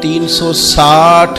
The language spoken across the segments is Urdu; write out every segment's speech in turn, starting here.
360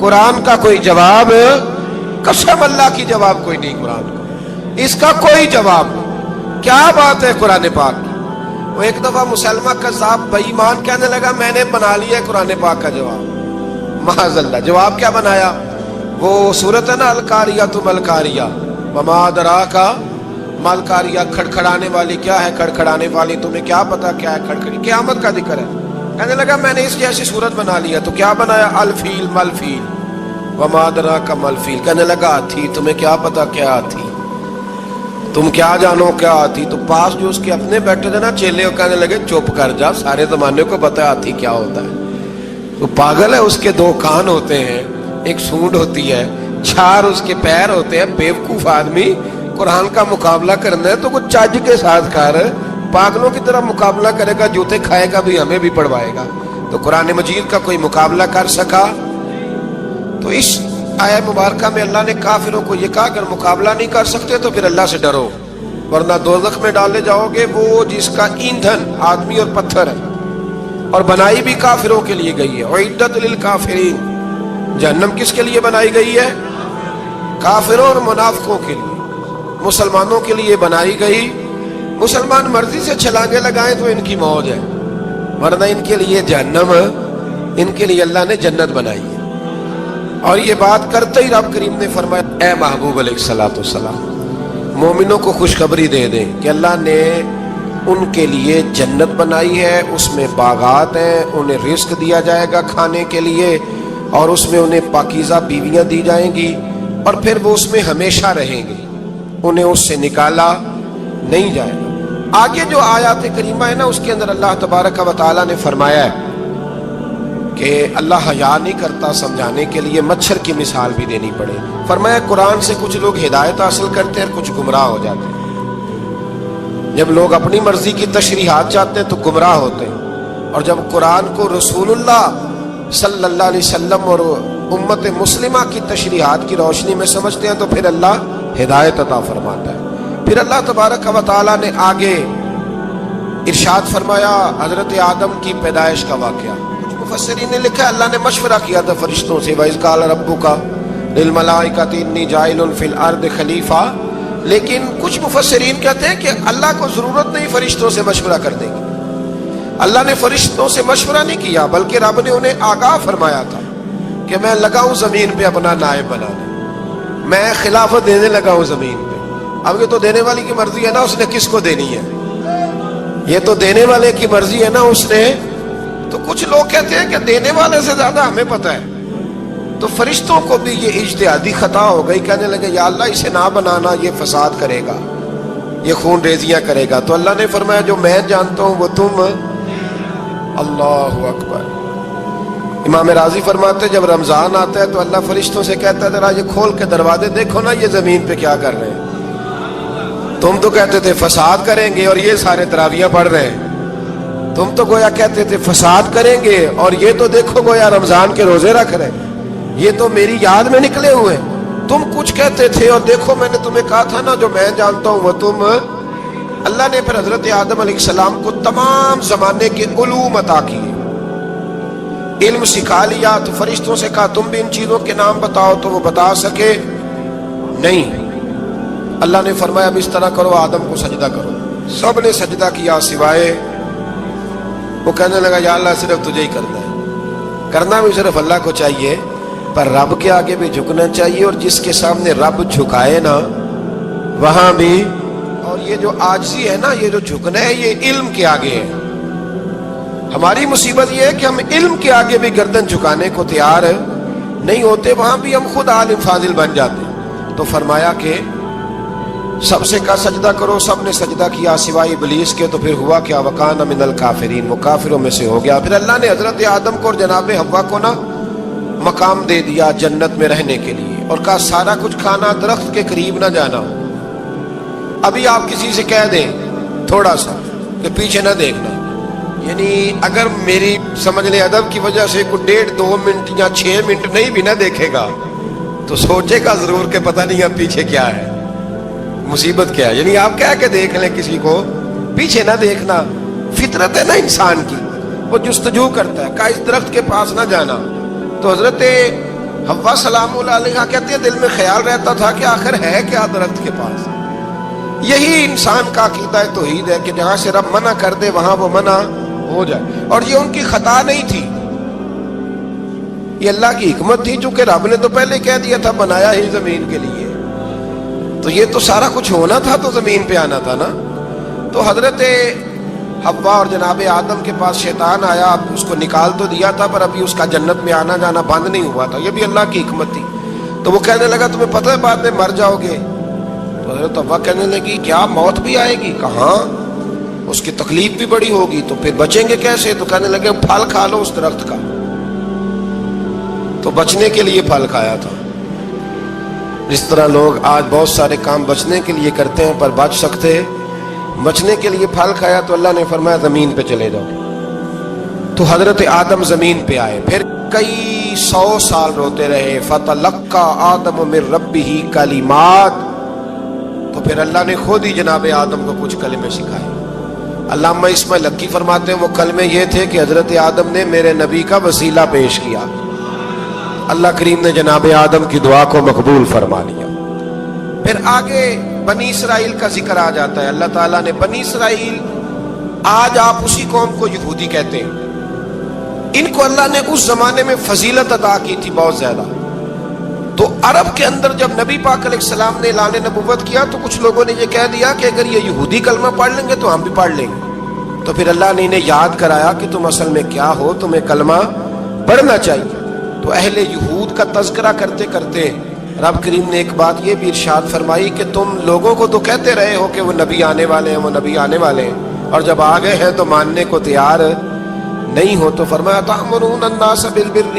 قرآن کا کوئی جواب، قسم اللہ کی جواب کوئی نہیں قرآن کا، اس کا کوئی جواب نہیں۔ کیا بات ہے قرآن پاک کی؟ وہ ایک دفعہ مسلمہ کذاب بے ایمان کہنے لگا میں نے بنا لیا ہے قرآن پاک کا جواب۔ معاذ اللہ، جواب کیا بنایا؟ وہ سورت ہے نا القاریۃ ما القاریہ وما ادراک ما القاریہ، کھڑکھڑانے والی کیا ہے، کھڑکھڑانے والی تمہیں کیا پتا کیا ہے، کھڑکھڑی قیامت کا ذکر ہے۔ کہنے لگا میں نے اس جیسی صورت بنا لیا، تو کیا بنایا؟ الفیل ملفیل وما ادراک ما الفیل۔ کہنے لگا ہاتھی، تمہیں کیا پتا کیا ہاتھی، تم کیا جانو کیا ہاتھی۔ تو پاس جو اس کے اپنے بیٹھے تھے نا چیلے، وہ کہنے لگے چپ کر جا، سارے زمانے کو پتا ہے ہاتھی کیا ہوتا ہے۔ تو پاگل ہے، اس کے دو کان ہوتے ہیں، ایک سونڈ ہوتی ہے، چار اس کے پیر ہوتے ہیں۔ بیوقوف آدمی قرآن کا مقابلہ کرنا ہے تو کچھ چج کے ساتھ کر، پاگلوں کی طرح مقابلہ کرے گا، جوتے کھائے گا بھی ہمیں بھی پڑھوائے گا۔ تو قرآن مجید کا کوئی مقابلہ کر سکا؟ تو اس آیہ مبارکہ میں اللہ نے کافروں کو یہ کہا اگر مقابلہ نہیں کر سکتے تو پھر اللہ سے ڈرو، ورنہ دوزخ میں ڈالے جاؤ گے، وہ جس کا ایندھن آدمی اور پتھر ہے، اور بنائی بھی کافروں کے لیے گئی ہے۔ اعدت للکافرین، جہنم کس کے لیے بنائی گئی ہے؟ کافروں اور منافقوں کے لیے۔ مسلمانوں کے لیے بنائی گئی، مسلمان مرضی سے چھلانگے لگائیں تو ان کی موج ہے، ورنہ ان کے لیے جہنم، ان کے لیے اللہ نے جنت بنائی ہے۔ اور یہ بات کرتے ہی رب کریم نے فرمایا اے محبوب علیہ الصلوۃ والسلام، مومنوں کو خوشخبری دے دیں کہ اللہ نے ان کے لیے جنت بنائی ہے، اس میں باغات ہیں، انہیں رزق دیا جائے گا کھانے کے لیے، اور اس میں انہیں پاکیزہ بیویاں دی جائیں گی، اور پھر وہ اس میں ہمیشہ رہیں گے، انہیں اس سے نکالا نہیں جائے گا۔ آگے جو آیات کریمہ ہے نا، اس کے اندر اللہ تبارک و تعالیٰ نے فرمایا ہے کہ اللہ حیا نہیں کرتا سمجھانے کے لیے، مچھر کی مثال بھی دینی پڑے۔ فرمایا قرآن سے کچھ لوگ ہدایت حاصل کرتے ہیں اور کچھ گمراہ ہو جاتے ہیں۔ جب لوگ اپنی مرضی کی تشریحات چاہتے ہیں تو گمراہ ہوتے ہیں، اور جب قرآن کو رسول اللہ صلی اللہ علیہ وسلم اور امت مسلمہ کی تشریحات کی روشنی میں سمجھتے ہیں تو پھر اللہ ہدایت عطا فرماتا ہے۔ پھر اللہ تبارک و تعالیٰ نے آگے ارشاد فرمایا حضرت آدم کی پیدائش کا واقعہ۔ کچھ مفسرین نے لکھا ہے اللہ نے مشورہ کیا تھا فرشتوں سے، وَإِذْ قَالَ رَبُّكَ لِلْمَلَائِكَةِ إِنِّي جَاعِلٌ فِي الْأَرْضِ خَلِيفَةً، لیکن کچھ مفسرین کہتے ہیں کہ اللہ کو ضرورت نہیں فرشتوں سے مشورہ کرنے کی، اللہ نے فرشتوں سے مشورہ نہیں کیا، بلکہ رب نے انہیں آگاہ فرمایا تھا کہ میں لگا ہوں زمین پہ اپنا نائب بنانے، میں خلافت دینے لگا ہوں زمین پہ۔ اب یہ تو دینے والی کی مرضی ہے نا اس نے کس کو دینی ہے، یہ تو دینے والے کی مرضی ہے نا اس نے۔ تو کچھ لوگ کہتے ہیں کہ دینے والے سے زیادہ ہمیں پتہ ہے، تو فرشتوں کو بھی یہ اجتہادی خطا ہو گئی، کہنے لگے یا اللہ اسے نہ بنانا، یہ فساد کرے گا، یہ خون ریزیاں کرے گا۔ تو اللہ نے فرمایا جو میں جانتا ہوں وہ تم، اللہ اکبر۔ امام راضی فرماتے جب رمضان آتا ہے تو اللہ فرشتوں سے کہتا ہے ذرا یہ کھول کے دروازے دیکھو نا یہ زمین پہ کیا کر رہے ہیں، تم تو کہتے تھے فساد کریں گے اور یہ سارے تراویحیں پڑھ رہے ہیں، تم تو گویا کہتے تھے فساد کریں گے اور یہ تو دیکھو گویا رمضان کے روزے رکھ رہے ہیں، یہ تو میری یاد میں نکلے ہوئے، تم کچھ کہتے تھے اور دیکھو میں نے تمہیں کہا تھا نا جو میں جانتا ہوں وہ تم۔ اللہ نے پھر حضرت آدم علیہ السلام کو تمام زمانے کے علوم عطا کیے، علم سکھا لیا۔ تو فرشتوں سے کہا تم بھی ان چیزوں کے نام بتاؤ، تو وہ بتا سکے نہیں۔ اللہ نے فرمایا اب اس طرح کرو آدم کو سجدہ کرو، سب نے سجدہ کیا سوائے، وہ کہنے لگا یا اللہ صرف تجھے ہی کرنا ہے، کرنا بھی صرف اللہ کو چاہیے، پر رب کے آگے بھی جھکنا چاہیے، اور جس کے سامنے رب جھکائے نا وہاں بھی۔ اور یہ جو عاجزی ہے نا، یہ جو جھکنا ہے یہ علم کے آگے ہے۔ ہماری مصیبت یہ ہے کہ ہم علم کے آگے بھی گردن جھکانے کو تیار نہیں ہوتے، وہاں بھی ہم خود عالم فاضل بن جاتے۔ تو فرمایا کہ سب سے کہا سجدہ کرو، سب نے سجدہ کیا سوائے ابلیس کے۔ تو پھر ہوا کیا وَكَانَ مِنَ الْكَافِرِينَ، وہ کافروں میں سے ہو گیا۔ پھر اللہ نے حضرت آدم کو اور جناب حوا کو نا مقام دے دیا جنت میں رہنے کے لیے، اور کہا سارا کچھ کھانا، درخت کے قریب نہ جانا۔ ابھی آپ کسی سے کہہ دیں تھوڑا سا کہ پیچھے نہ دیکھنا، یعنی اگر میری سمجھ لیں ادب کی وجہ سے کوئی 1.5-2 منٹ یا 6 منٹ نہیں بھی نہ دیکھے گا تو سوچے گا ضرور کہ پتہ نہیں اب پیچھے کیا ہے، مصیبت کیا ہے۔ یعنی آپ کہہ کے دیکھ لیں کسی کو، پیچھے نہ دیکھنا فطرت ہے نا انسان کی، وہ جستجو کرتا ہے، کہا اس درخت کے پاس نہ جانا۔ تو حضرت حوا سلام اللہ علیہا کہتے ہیں دل میں خیال رہتا تھا کہ آخر ہے کیا درخت کے پاس. یہی انسان کا عقیدہ توحید ہے کہ جہاں سے رب منع کر دے وہاں وہ منع ہو جائے. اور یہ ان کی خطا نہیں تھی, یہ اللہ کی حکمت تھی, چونکہ رب نے تو پہلے کہہ دیا تھا بنایا ہی زمین کے لیے, تو یہ تو سارا کچھ ہونا تھا تو زمین پہ آنا تھا نا. تو حضرت حوا اور جناب آدم کے پاس شیطان آیا, اب اس کو نکال تو دیا تھا پر ابھی اس کا جنت میں آنا جانا بند نہیں ہوا تھا, یہ بھی اللہ کی حکمت تھی. تو وہ کہنے لگا تمہیں پتہ ہے بعد میں مر جاؤ گے. تو حضرت حوا کہنے لگی کیا موت بھی آئے گی؟ کہاں, اس کی تکلیف بھی بڑی ہوگی, تو پھر بچیں گے کیسے؟ تو کہنے لگے پھل کھا لو اس درخت کا. تو بچنے کے لیے پھل کھایا تھا. جس طرح لوگ آج بہت سارے کام بچنے کے لیے کرتے ہیں پر بچ سکتے, بچنے کے لیے پھل کھایا تو اللہ نے فرمایا زمین پہ چلے جاؤ. تو حضرت آدم زمین پہ آئے, پھر کئی 100 سال روتے رہے. فتلقى آدم من ربہ کلمات, تو پھر اللہ نے خود ہی جناب آدم کو کچھ کلمے سکھائے. علامہ اسماعیل حقی فرماتے ہیں وہ کلمے یہ تھے کہ حضرت آدم نے میرے نبی کا وسیلہ پیش کیا, اللہ کریم نے جناب آدم کی دعا کو مقبول فرما لیا. پھر آگے بنی اسرائیل کا ذکر آ جاتا ہے. اللہ تعالیٰ نے بنی اسرائیل, آج آپ اسی قوم کو یہودی کہتے ہیں, ان کو اللہ نے اس زمانے میں فضیلت عطا کی تھی بہت زیادہ. تو عرب کے اندر جب نبی پاک علیہ السلام نے اعلان نبوت کیا تو کچھ لوگوں نے یہ کہہ دیا کہ اگر یہ یہودی کلمہ پڑھ لیں گے تو ہم بھی پڑھ لیں گے. تو پھر اللہ نے انہیں یاد کرایا کہ تم اصل میں کیا ہو, تمہیں کلمہ پڑھنا چاہیے. تو اہل یہود کا تذکرہ کرتے کرتے رب کریم نے ایک بات یہ بھی ارشاد فرمائی کہ تم لوگوں کو تو کہتے رہے ہو کہ وہ نبی آنے والے ہیں, وہ نبی آنے والے ہیں, اور جب آ گئے ہیں تو ماننے کو تیار نہیں ہو. تو فرمایا تأمرون الناس بالبر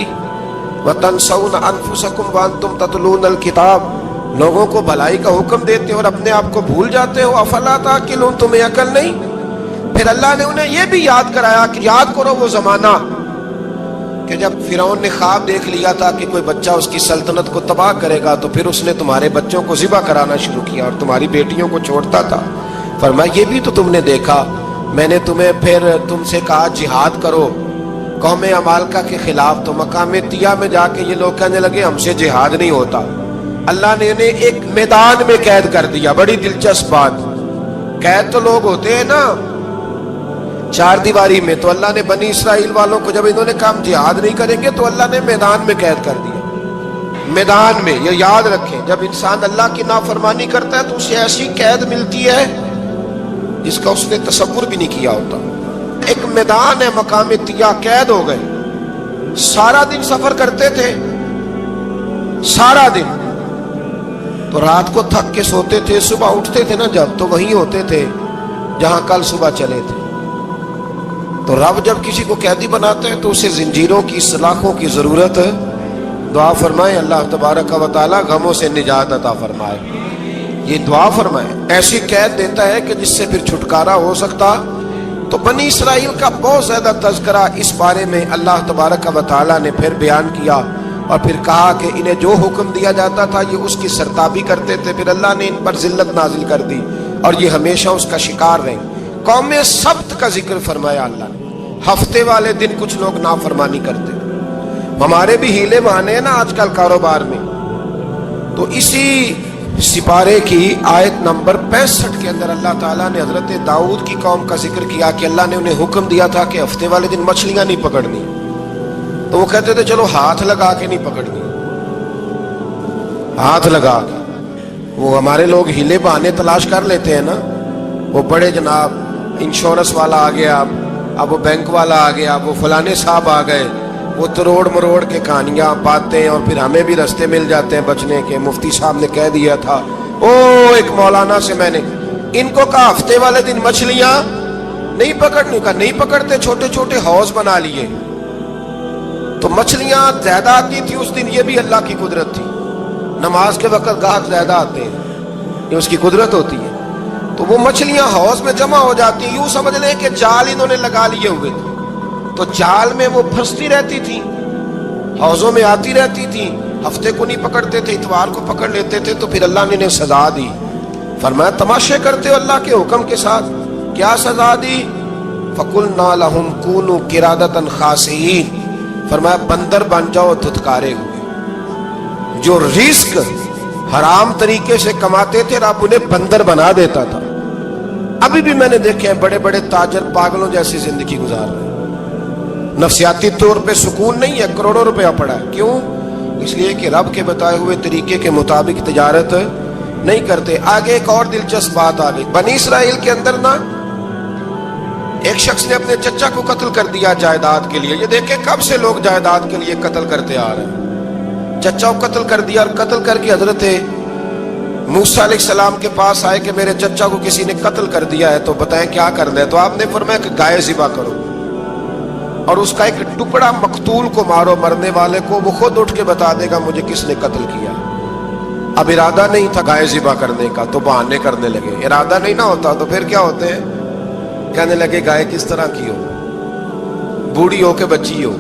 وتنسون انفسکم وانتم تتلون الکتاب, لوگوں کو بھلائی کا حکم دیتے ہو اور اپنے آپ کو بھول جاتے ہو. افلا تعقلون, تمہیں عقل نہیں؟ پھر اللہ نے انہیں یہ بھی یاد کرایا کہ یاد کرو وہ زمانہ کہ جب فرعون نے خواب دیکھ لیا تھا کہ کوئی بچہ اس کی سلطنت کو تباہ کرے گا, تو پھر اس نے تمہارے بچوں کو ذبح کرانا شروع کیا اور تمہاری بیٹیوں کو چھوڑتا تھا. فرمایا یہ بھی تو تم نے دیکھا, میں نے تمہیں پھر تم سے کہا جہاد کرو قوم عمالقہ کے خلاف, تو مقام طیہ میں جا کے یہ لوگ کہنے لگے ہم سے جہاد نہیں ہوتا. اللہ نے انہیں ایک میدان میں قید کر دیا. بڑی دلچسپ بات, قید تو لوگ ہوتے ہیں نا چار دیواری میں, تو اللہ نے بنی اسرائیل والوں کو جب انہوں نے کہا جہاد نہیں کریں گے تو اللہ نے میدان میں قید کر دیا. میدان میں, یہ یاد رکھیں, جب انسان اللہ کی نافرمانی کرتا ہے تو اسے ایسی قید ملتی ہے جس کا اس نے تصور بھی نہیں کیا ہوتا. ایک میدان ہے مقام طیہ, قید ہو گئے, سارا دن سفر کرتے تھے, سارا دن, تو رات کو تھک کے سوتے تھے, صبح اٹھتے تھے نا جب, تو وہیں ہوتے تھے جہاں کل صبح چلے تھے. تو رب جب کسی کو قیدی بناتے ہیں تو اسے زنجیروں کی, سلاخوں کی ضرورت, دعا فرمائے اللہ تبارک و تعالی غموں سے نجات عطا فرمائے. یہ دعا فرمائے, ایسی قید دیتا ہے کہ جس سے پھر چھٹکارا ہو سکتا. تو بنی اسرائیل کا بہت زیادہ تذکرہ اس بارے میں اللہ تبارک و تعالی نے پھر بیان کیا, اور پھر کہا کہ انہیں جو حکم دیا جاتا تھا یہ اس کی سرتابی کرتے تھے. پھر اللہ نے ان پر ذلت نازل کر دی اور یہ ہمیشہ اس کا شکار رہے. قوم سبت کا ذکر فرمایا اللہ نے, ہفتے والے دن کچھ لوگ نافرمانی کرتے. ہمارے بھی ہیلے بہانے ہیں نا آج کل کاروبار میں. تو اسی سپارے کی آیت نمبر 65 کے اندر اللہ تعالیٰ نے حضرت داؤد کی قوم کا ذکر کیا کہ اللہ نے انہیں حکم دیا تھا کہ ہفتے والے دن مچھلیاں نہیں پکڑنی. تو وہ کہتے تھے چلو ہاتھ لگا کے نہیں پکڑنی, ہاتھ لگا کے. وہ ہمارے لوگ ہیلے بہانے تلاش کر لیتے ہیں نا, وہ بڑے جناب انشورنس والا آ گیا, اب وہ بینک والا آ گیا, وہ فلانے صاحب آ گئے, وہ تروڑ مروڑ کے کہانیاں باتیں, اور پھر ہمیں بھی رستے مل جاتے ہیں بچنے کے. مفتی صاحب نے کہہ دیا تھا, ایک مولانا سے میں نے ان کو کہا ہفتے والے دن مچھلیاں نہیں پکڑنے کا, نہیں پکڑتے, چھوٹے چھوٹے حوض بنا لیے. تو مچھلیاں زیادہ آتی تھی اس دن, یہ بھی اللہ کی قدرت تھی. نماز کے وقت گاہک زیادہ آتے ہیں, یہ اس کی قدرت ہوتی ہے. تو وہ مچھلیاں حوض میں جمع ہو جاتی ہیں. یوں سمجھ لیں کہ جال انہوں نے لگا لیے ہوئے تھے, تو جال میں وہ پھنستی رہتی تھی, حوضوں میں آتی رہتی تھی. ہفتے کو نہیں پکڑتے تھے, اتوار کو پکڑ لیتے تھے. تو پھر اللہ نے انہیں سزا دی. فرمایا تماشے کرتے ہو اللہ کے حکم کے ساتھ, کیا سزا دی؟ فَقُلْنَا لَهُمْ كُونُوا قِرَادَةً خَاسِئِينَ, فرمایا بندر بن جاؤ دھتکارے ہوئے. جو رزق حرام طریقے سے کماتے تھے رب انہیں بندر بنا دیتا تھا. ابھی بھی میں نے دیکھے ہیں بڑے بڑے تاجر پاگلوں جیسی زندگی گزار رہے ہیں. نفسیاتی طور پہ سکون نہیں ہے, کروڑوں روپیہ پڑا ہے. کیوں؟ اس لیے کہ رب کے بتائے ہوئے طریقے کے مطابق تجارت نہیں کرتے. آگے ایک اور دلچسپ بات آ گئی. بنی اسرائیل کے اندر نا ایک شخص نے اپنے چچا کو قتل کر دیا جائیداد کے لیے. یہ دیکھیں کب سے لوگ جائیداد کے لیے قتل کرتے آ رہے ہیں. چچا کو قتل کر دیا, اور قتل کر کے حضرت موسیٰ علیہ السلام کے پاس آئے کہ میرے چچا کو کسی نے قتل کر دیا ہے, تو بتائیں کیا کرنا ہے. تو آپ نے فرمایا کہ گائے ذبح کرو اور اس کا ایک ٹکڑا مقتول کو مارو, مرنے والے کو, وہ خود اٹھ کے بتا دے گا مجھے کس نے قتل کیا. اب ارادہ نہیں تھا گائے ذبح کرنے کا تو بہانے کرنے لگے. ارادہ نہیں نہ ہوتا تو پھر کیا ہوتے ہیں, کہنے لگے گائے کس طرح کی ہو, بوڑھی ہو کہ بچی ہو,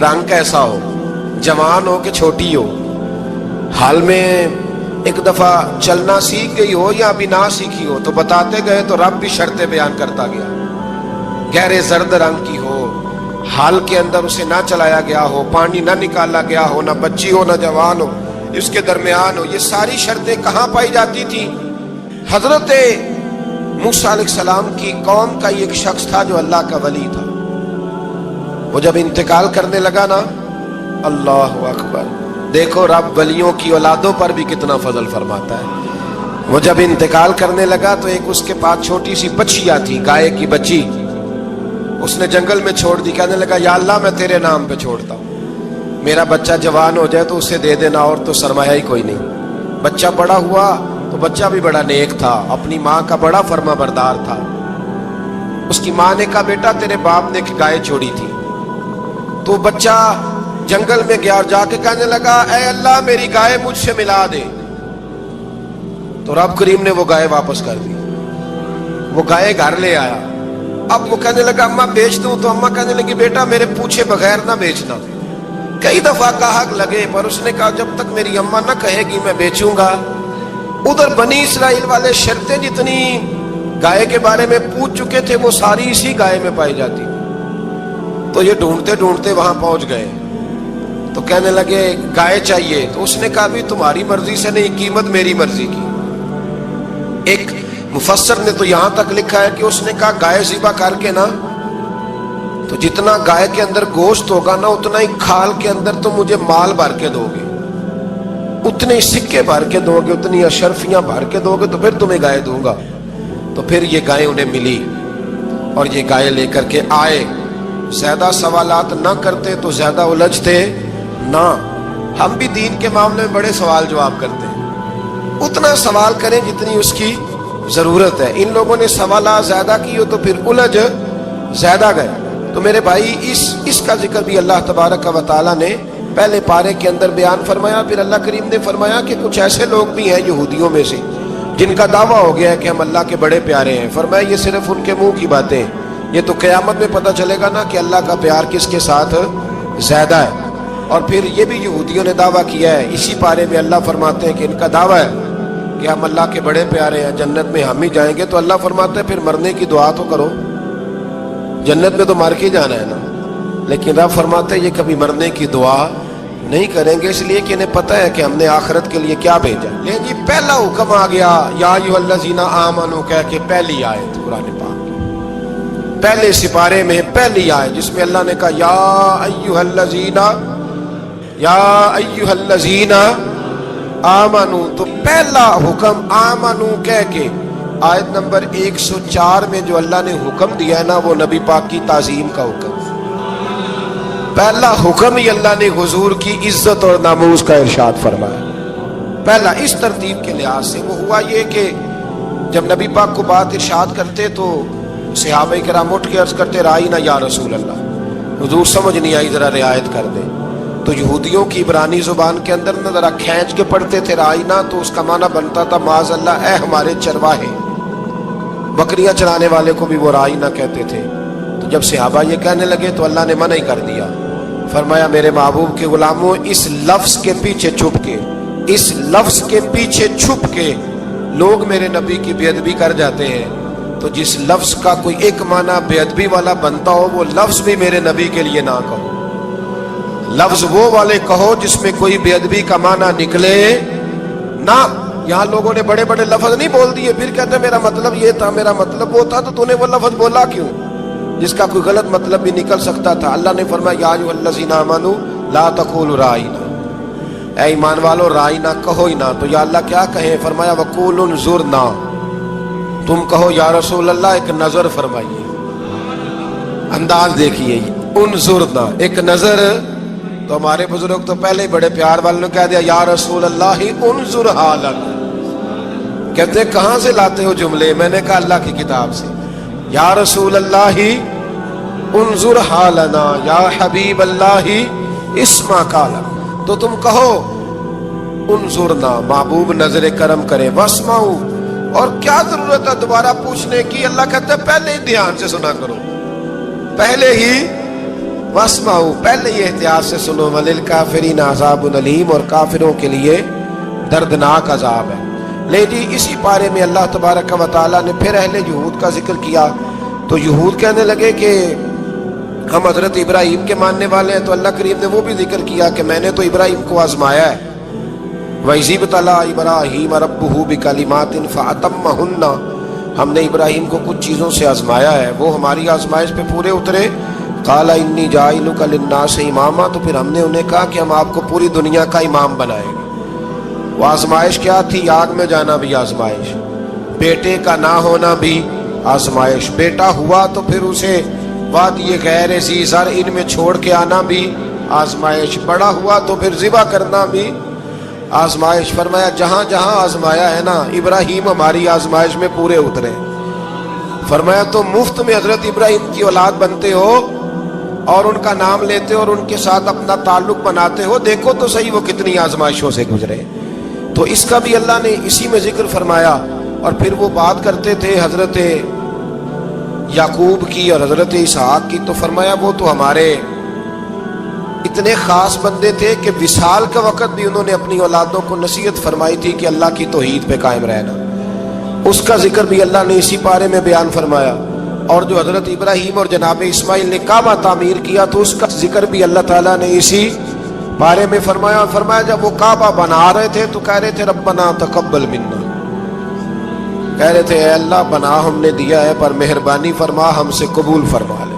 رنگ کیسا ہو, جوان ہو کہ چھوٹی ہو, حال میں ایک دفعہ چلنا سیکھ گئی ہو یا ابھی نہ سیکھی ہو. تو بتاتے گئے تو رب بھی شرطیں بیان کرتا گیا. گہرے زرد رنگ کی ہو, حال کے اندر اسے نہ چلایا گیا ہو, پانی نہ نکالا گیا ہو, نہ بچی ہو نہ جوان ہو, اس کے درمیان ہو. یہ ساری شرطیں کہاں پائی جاتی تھی؟ حضرت موسیٰ علیہ السلام کی قوم کا ایک شخص تھا جو اللہ کا ولی تھا. وہ جب انتقال کرنے لگا نا, اللہ اکبر, دیکھو رب ولیوں کی اولادوں پر بھی کتنا فضل فرماتا ہے. وہ جب انتقال کرنے لگا تو ایک اس کے پاس چھوٹی سی بچیا تھی, گائے کی بچی, اس نے جنگل میں چھوڑ دی. کہنے لگا یا اللہ میں تیرے نام پہ چھوڑتا ہوں, میرا بچہ جوان ہو جائے تو اسے دے دینا, اور تو سرمایہ ہی کوئی نہیں. بچہ بڑا ہوا تو بچہ بھی بڑا نیک تھا, اپنی ماں کا بڑا فرما بردار تھا. اس کی ماں نے کہا بیٹا تیرے باپ نے ایک گائے چھوڑی تھی. تو بچہ جنگل میں گیا اور جا کے کہنے لگا اے اللہ میری گائے مجھ سے ملا دے. تو رب کریم نے وہ گائے واپس کر دی. وہ گائے گھر لے آیا. اب وہ کہنے لگا اماں بیچ دوں, تو اماں کہنے لگی بیٹا میرے پوچھے بغیر نہ بیچنا. کئی دفعہ کہا لگے پر اس نے کہا جب تک میری اماں نہ کہے گی میں بیچوں گا. ادھر بنی اسرائیل والے شرطیں جتنی گائے کے بارے میں پوچھ چکے تھے وہ ساری اسی گائے میں پائی جاتی. تو یہ ڈھونڈتے ڈھونڈتے وہاں پہنچ گئے. تو کہنے لگے گائے چاہیے. تو اس نے کہا بھی تمہاری مرضی سے نہیں, قیمت میری مرضی کی. ایک مفسر نے تو یہاں تک لکھا ہے کہ اس نے کہا گائے ذبح کر کے نا, تو جتنا گائے کے اندر گوشت ہوگا نا اتنا ہی کھال کے اندر تو مجھے مال بھر کے دو گے, اتنے سکے بھر کے دو گے, اتنی اشرفیاں بھر کے دو گے تو پھر تمہیں گائے دوں گا. تو پھر یہ گائے انہیں ملی اور یہ گائے لے کر کے آئے. زیادہ سوالات نہ کرتے تو زیادہ الجھتے نہ. ہم بھی دین کے معاملے میں بڑے سوال جواب کرتے ہیں, اتنا سوال کریں جتنی اس کی ضرورت ہے. ان لوگوں نے سوالات زیادہ کیے تو پھر الجھ زیادہ گئے. تو میرے بھائی اس کا ذکر بھی اللہ تبارک و تعالیٰ نے پہلے پارے کے اندر بیان فرمایا. پھر اللہ کریم نے فرمایا کہ کچھ ایسے لوگ بھی ہیں یہودیوں میں سے جن کا دعویٰ ہو گیا ہے کہ ہم اللہ کے بڑے پیارے ہیں. فرمایا یہ صرف ان کے منہ کی باتیں, یہ تو قیامت میں پتہ چلے گا نا کہ اللہ کا پیار کس کے ساتھ زیادہ ہے. اور پھر یہ بھی یہودیوں نے دعویٰ کیا ہے, اسی پارے میں اللہ فرماتے ہیں کہ ان کا دعویٰ ہے کہ ہم اللہ کے بڑے پیارے ہیں, جنت میں ہم ہی جائیں گے. تو اللہ فرماتا ہے پھر مرنے کی دعا تو کرو, جنت میں تو مر کے جانا ہے نا. لیکن رب فرماتے ہیں یہ کبھی مرنے کی دعا نہیں کریں گے, اس لیے کہ انہیں پتہ ہے کہ ہم نے آخرت کے لیے کیا بھیجا. لیکن جی پہلا حکم آ گیا یا ایھا الذین آمنوا کہہ کے, پہلی آیت قرآن پاک پہلے سپارے میں پہلی آیت جس میں اللہ نے کہا یا ایھا الذین آمنوا. تو پہلا حکم آمنوا کہہ کے آیت نمبر 104 میں جو اللہ نے حکم دیا ہے نا وہ نبی پاک کی تعظیم کا حکم. پہلا حکم ہی اللہ نے حضور کی عزت اور ناموس کا ارشاد فرمایا. پہلا اس ترتیب کے لحاظ سے وہ ہوا یہ کہ جب نبی پاک کو بات ارشاد کرتے تو صحابہ کرام اٹھ کے عرض کرتے رائینا یا رسول اللہ, حضور سمجھ نہیں آئی ذرا رعایت کر دیں. تو یہودیوں کی عبرانی زبان کے اندر نہ ذرا کھینچ کے پڑھتے تھے رائینا, تو اس کا معنی بنتا تھا معاذ اللہ اے ہمارے چرواہے. بکریاں چرانے والے کو بھی وہ رائینا کہتے تھے. تو جب صحابہ یہ کہنے لگے تو اللہ نے منع ہی کر دیا. فرمایا میرے محبوب کے غلاموں, اس لفظ کے پیچھے چھپ کے, اس لفظ کے پیچھے چھپ کے لوگ میرے نبی کی بے ادبی کر جاتے ہیں. تو جس لفظ کا کوئی ایک معنی بے ادبی والا بنتا ہو وہ لفظ بھی میرے نبی کے لیے نہ کہو. لفظ وہ والے کہو جس میں کوئی بے ادبی کا معنی نکلے نہ. یہاں لوگوں نے بڑے بڑے لفظ نہیں بول دیے پھر کہتے ہیں میرا مطلب یہ تھا میرا مطلب وہ تھا. تو تو نے وہ لفظ بولا کیوں جس کا کوئی غلط مطلب بھی نکل سکتا تھا؟ اللہ نے فرمایا یا ایھا الذین آمنوا لا تقولوا رائنا، اے ایمان والو رائنا کہو ہی نہ. تو یا اللہ کیا کہیں؟ فرمایا وقولوا انظرنا، تم کہو یا رسول اللہ ایک نظر فرمائیے. انداز دیکھیے انظرنا ایک نظر. تو ہمارے بزرگ تو پہلے ہی بڑے پیار والوں نے کہہ دیا یا رسول اللہ انظر حالک. کہتے کہاں سے لاتے ہو جملے؟ میں نے کہا اللہ کی کتاب سے. یا رسول اللہ انظر حالنا یا حبیب اللہ اسمع قالا. تو تم کہو انظرنا محبوب نظر کرم کرے، واسمعوا، اور کیا ضرورت ہے دوبارہ پوچھنے کی؟ اللہ کہتے ہیں پہلے ہی دھیان سے سنا کرو، پہلے ہی واسمعوا پہلے ہی احتیاط سے سنو. وللکافرین عذاب الیم، اور کافروں کے لیے دردناک عذاب ہے. لے جی اسی پارے میں اللہ تبارک و تعالیٰ نے پھر اہل یہود کا ذکر کیا. تو یہود کہنے لگے کہ ہم حضرت ابراہیم کے ماننے والے ہیں. تو اللہ کریم نے وہ بھی ذکر کیا کہ میں نے تو ابراہیم کو آزمایا ہے. وَإِذِ ابْتَلَىٰ إِبْرَاهِيمَ رَبُّهُ بِكَلِمَاتٍ فَأَتَمَّهُنَّ، ہم نے ابراہیم کو کچھ چیزوں سے آزمایا ہے، وہ ہماری آزمائش پہ پورے اترے. قَالَ إِنِّي جَاعِلُكَ لِلنَّاسِ إِمَامًا، تو پھر ہم نے انہیں کہا کہ ہم آپ کو پوری دنیا کا امام بنائیں گے. وہ آزمائش کیا تھی؟ آگ میں جانا بھی آزمائش، بیٹے کا نہ ہونا بھی آزمائش، بیٹا ہوا تو پھر اسے وادی غیر ذی زرع ان میں چھوڑ کے آنا بھی آزمائش، بڑا ہوا تو پھر ذبح کرنا بھی آزمائش. فرمایا جہاں جہاں آزمایا ہے نا ابراہیم ہماری آزمائش میں پورے اترے. فرمایا تو مفت میں حضرت ابراہیم کی اولاد بنتے ہو اور ان کا نام لیتے ہو اور ان کے ساتھ اپنا تعلق بناتے ہو، دیکھو تو صحیح وہ کتنی آزمائشوں سے گزرے. تو اس کا بھی اللہ نے اسی میں ذکر فرمایا. اور پھر وہ بات کرتے تھے حضرت یعقوب کی اور حضرت اسحاق کی. تو فرمایا وہ تو ہمارے اتنے خاص بندے تھے کہ وصال کا وقت بھی انہوں نے اپنی اولادوں کو نصیحت فرمائی تھی کہ اللہ کی توحید پہ قائم رہنا. اس کا ذکر بھی اللہ نے اسی پارے میں بیان فرمایا. اور جو حضرت ابراہیم اور جناب اسماعیل نے کعبہ تعمیر کیا تو اس کا ذکر بھی اللہ تعالیٰ نے اسی بارے میں فرمایا. فرمایا جب وہ کعبہ بنا رہے تھے تو کہہ رہے تھے ربنا تقبل منا، کہہ رہے تھے اے اللہ بنا ہم نے دیا ہے پر مہربانی فرما ہم سے قبول فرما لے.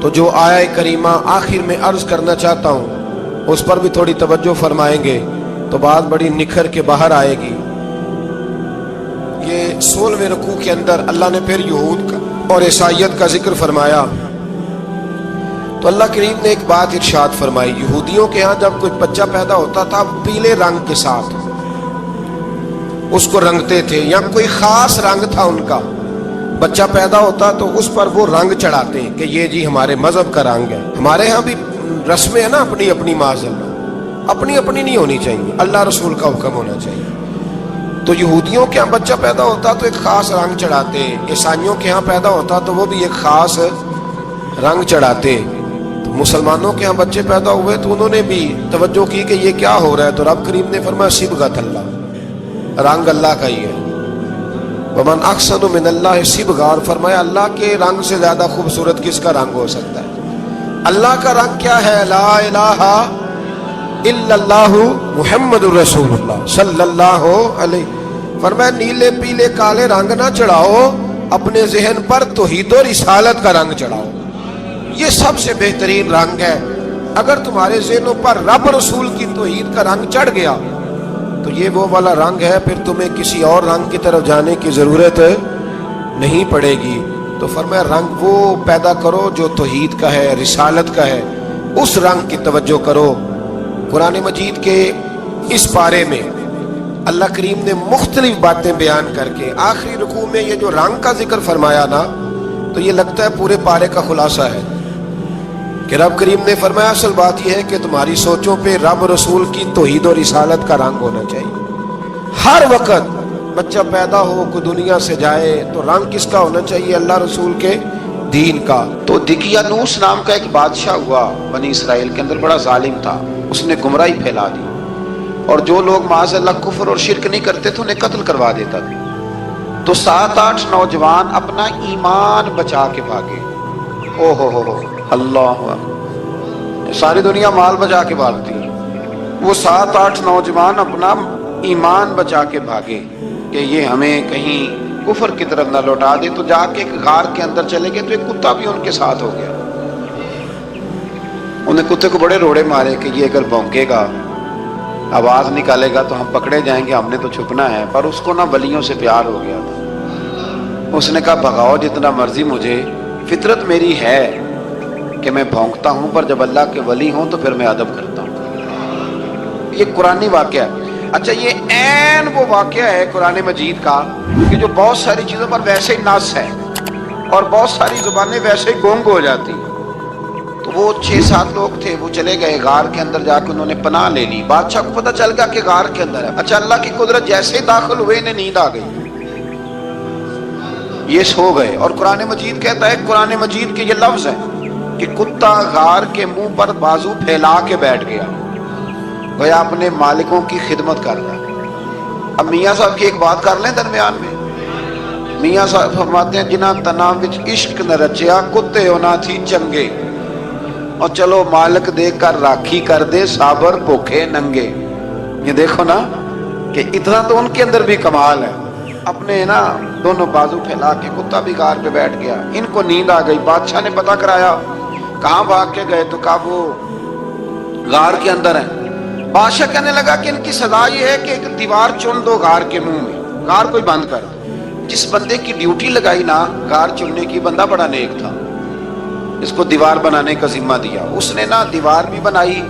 تو جو آیہ کریمہ آخر میں عرض کرنا چاہتا ہوں اس پر بھی تھوڑی توجہ فرمائیں گے تو بات بڑی نکھر کے باہر آئے گی. یہ 16ویں رکوع کے اندر اللہ نے پھر یہود کا اور عیسائیت کا ذکر فرمایا. تو اللہ کریم نے ایک بات ارشاد فرمائی. یہودیوں کے ہاں جب کوئی بچہ پیدا ہوتا تھا پیلے رنگ کے ساتھ اس کو رنگتے تھے، یا کوئی خاص رنگ تھا ان کا. بچہ پیدا ہوتا تو اس پر وہ رنگ چڑھاتے کہ یہ جی ہمارے مذہب کا رنگ ہے. ہمارے ہاں بھی رسمیں ہیں نا اپنی اپنی، معذرت اپنی اپنی نہیں ہونی چاہیے، اللہ رسول کا حکم ہونا چاہیے. تو یہودیوں کے ہاں بچہ پیدا ہوتا تو ایک خاص رنگ چڑھاتے، عیسائیوں کے ہاں پیدا ہوتا تو وہ بھی ایک خاص رنگ چڑھاتے. تو مسلمانوں کے ہاں بچے پیدا ہوئے تو انہوں نے بھی توجہ کی کہ یہ کیا ہو رہا ہے. تو رب کریم نے فرمایا صبغۃ اللہ، رنگ اللہ کا ہی ہے. ومن احسن من اللہ صبغہ، اور فرمایا اللہ کے رنگ سے زیادہ خوبصورت کس کا رنگ ہو سکتا ہے؟ اللہ کا رنگ کیا ہے؟ لا الہ الا اللہ محمد الرسول اللہ صلی اللہ علیہ. فرمایا نیلے پیلے کالے رنگ نہ چڑھاؤ، اپنے ذہن پر توحید و رسالت کا رنگ چڑھاؤ. یہ سب سے بہترین رنگ ہے. اگر تمہارے ذہنوں پر رب رسول کی توحید کا رنگ چڑھ گیا تو یہ وہ والا رنگ ہے، پھر تمہیں کسی اور رنگ کی طرف جانے کی ضرورت نہیں پڑے گی. تو فرمایا رنگ وہ پیدا کرو جو توحید کا ہے، رسالت کا ہے، اس رنگ کی توجہ کرو. قرآن مجید کے اس پارے میں اللہ کریم نے مختلف باتیں بیان کر کے آخری رکوع میں یہ جو رنگ کا ذکر فرمایا نا تو یہ لگتا ہے پورے پارے کا خلاصہ ہے کہ رب کریم نے فرمایا اصل بات یہ ہے کہ تمہاری سوچوں پہ رب رسول کی توحید و رسالت کا رنگ ہونا چاہیے. ہر وقت بچہ پیدا ہو کوئی دنیا سے جائے تو رنگ کس کا ہونا چاہیے؟ اللہ رسول کے دین کا. تو دقیانوس نام کا ایک بادشاہ ہوا بنی اسرائیل کے اندر، بڑا ظالم تھا. اس نے گمراہی پھیلا دی اور جو لوگ معاذ اللہ کفر اور شرک نہیں کرتے تھے انہیں قتل کروا دیتا تھا. تو 7-8 نوجوان اپنا ایمان بچا کے بھاگے. او ہو اللہ ساری دنیا مال بچا کے بھاگتی ہے، وہ 7-8 نوجوان اپنا ایمان بچا کے بھاگے کہ یہ ہمیں کہیں کفر کی طرف نہ لوٹا دے، تو جا کے ایک غار کے اندر چلے گئے، تو ایک کتا بھی ان کے ساتھ ہو گیا۔ انہیں کتے کو بڑے روڑے مارے کہ یہ اگر بھونکے گا، آواز نکالے گا تو ہم پکڑے جائیں گے، ہم نے تو چھپنا ہے۔ پر اس کو نہ ولیوں سے پیار ہو گیا تھا، اس نے کہا بھگاؤ جتنا مرضی مجھے، فطرت میری ہے کہ میں بھونکتا ہوں، پر جب اللہ کے ولی ہوں تو پھر میں ادب کرتا ہوں۔ یہ قرآنی واقعہ ہے۔ اچھا، یہ عین وہ واقعہ ہے قرآن مجید کا کہ جو بہت ساری چیزوں پر ویسے ہی نص ہے اور بہت ساری زبانیں ویسے ہی گونگ ہو جاتی۔ تو وہ 6-7 لوگ تھے، وہ چلے گئے غار کے اندر، جا کے انہوں نے پناہ لے لی۔ بادشاہ کو پتہ چل گیا کہ غار کے اندر ہے۔ اچھا، اللہ کی قدرت جیسے ہی داخل ہوئے انہیں نیند آ گئی، یہ سو گئے۔ اور قرآن مجید کہتا ہے، قرآن مجید کے یہ لفظ ہے کہ کتا غار کے منہ پر بازو پھیلا کے بیٹھ گیا، گویا اپنے مالکوں کی خدمت کر رہا ہے۔ اب میاں صاحب کی ایک بات کر لیں درمیان میں، میاں صاحب فرماتے ہیں جنہ تنا وچ عشق نہ رچیا، کتے ہونا تھی چنگے، اور چلو مالک دیکھ کر راکھی کر دے، صابر بھوکے ننگے۔ یہ دیکھو نا کہ اتنا تو ان کے اندر بھی کمال ہے، اپنے نا دونوں بازو پھیلا کے، کتا بھی غار پہ بیٹھ گیا۔ ان کو نیند آ گئی، بادشاہ نے پتہ کرایا کہاں بھاگ کے گئے، تو کہا وہ غار کے اندر ہیں۔ بادشاہ کہنے لگا کہ ان کی سزا یہ ہے کہ ایک دیوار چن دو غار کے منہ میں، غار کوئی بند کر دو۔ جس بندے کی ڈیوٹی لگائی نا غار چننے کی، بندہ بڑا نیک تھا، اس کو دیوار بنانے کا ذمہ دیا۔ اس نے نا دیوار بھی بنائی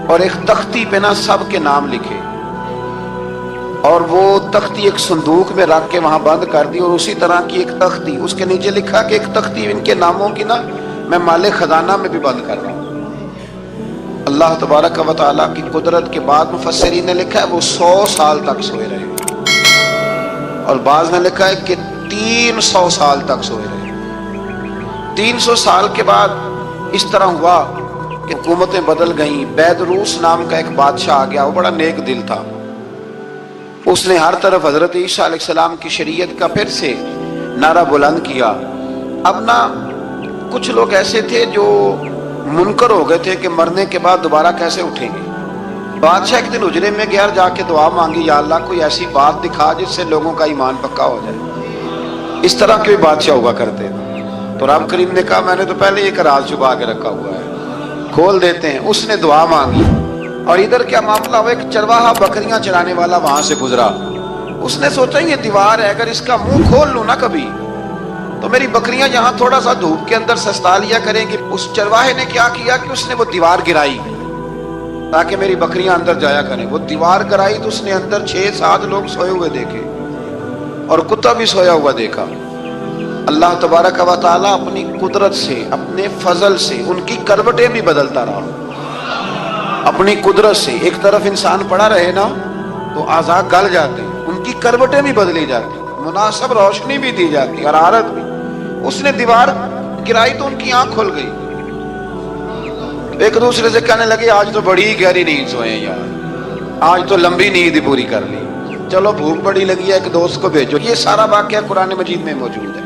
اور ایک تختی پہ نا سب کے نام لکھے، اور وہ تختی ایک صندوق میں رکھ کے وہاں بند کر دی، اور اسی طرح کی ایک تختی اس کے نیچے لکھا کہ ایک تختی ان کے ناموں کی نا میں مال خزانہ میں بھی بند کر رہا ہوں۔ اللہ تبارک و تعالیٰ کی قدرت کے بعد مفسرین نے لکھا ہے وہ 100 سال تک سوئے رہے، اور بعض نے لکھا ہے کہ 300 سال تک سوئے رہے۔ 300 سال کے بعد اس طرح ہوا کہ حکومتیں بدل گئیں۔ بیدروس نام کا ایک بادشاہ آ گیا، وہ بڑا نیک دل تھا، اس نے ہر طرف حضرت عیسیٰ علیہ السلام کی شریعت کا پھر سے نعرہ بلند کیا۔ اب نا کچھ لوگ ایسے تھے جو منکر ہو گئے تھے کہ مرنے کے بعد دوبارہ کیسے اٹھیں گے۔ بادشاہ ایک دن حجرے میں گیا، جا کے دعا مانگی، یا اللہ کوئی ایسی بات دکھا جس سے لوگوں کا ایمان پکا ہو جائے۔ اس طرح کے بادشاہ ہوا کرتے تھے۔ تو رب کریم نے کہا میں نے تو پہلے ایک راز چھپا کے رکھا ہوا ہے، کھول دیتے ہیں۔ اس نے دعا مانگی، اور ادھر کیا معاملہ ہوا، ایک چرواہا بکریاں چرانے والا وہاں سے گزرا۔ اس نے سوچا یہ دیوار ہے، اگر اس کا منہ کھول لوں نا کبھی تو میری بکریاں یہاں تھوڑا سا دھوپ کے اندر سستا لیا کریں گے۔ اس چرواہے نے کیا کیا کہ اس نے وہ دیوار گرائی تاکہ میری بکریاں اندر جایا کریں۔ وہ دیوار گرائی تو اس نے اندر 6-7 لوگ سوئے ہوئے دیکھے، اور کتا بھی سویا ہوا دیکھا۔ اللہ تبارک و تعالیٰ اپنی قدرت سے، اپنے فضل سے ان کی کروٹیں بھی بدلتا رہا۔ اپنی قدرت سے ایک طرف انسان پڑا رہے نا تو اعضاء گل جاتے، ان کی کروٹیں بھی بدلی جاتی، مناسب روشنی بھی دی جاتی، حرارت بھی۔ اس نے دیوار گرائی تو ان کی آنکھ کھل گئی، ایک دوسرے سے کہنے لگے آج تو بڑی گہری نیند سوئے ہیں یار، آج تو لمبی نیند پوری کر لی، چلو بھوک بڑی لگی ہے ایک دوست کو بھیجو۔ یہ سارا واقعہ قرآن مجید میں موجود ہے،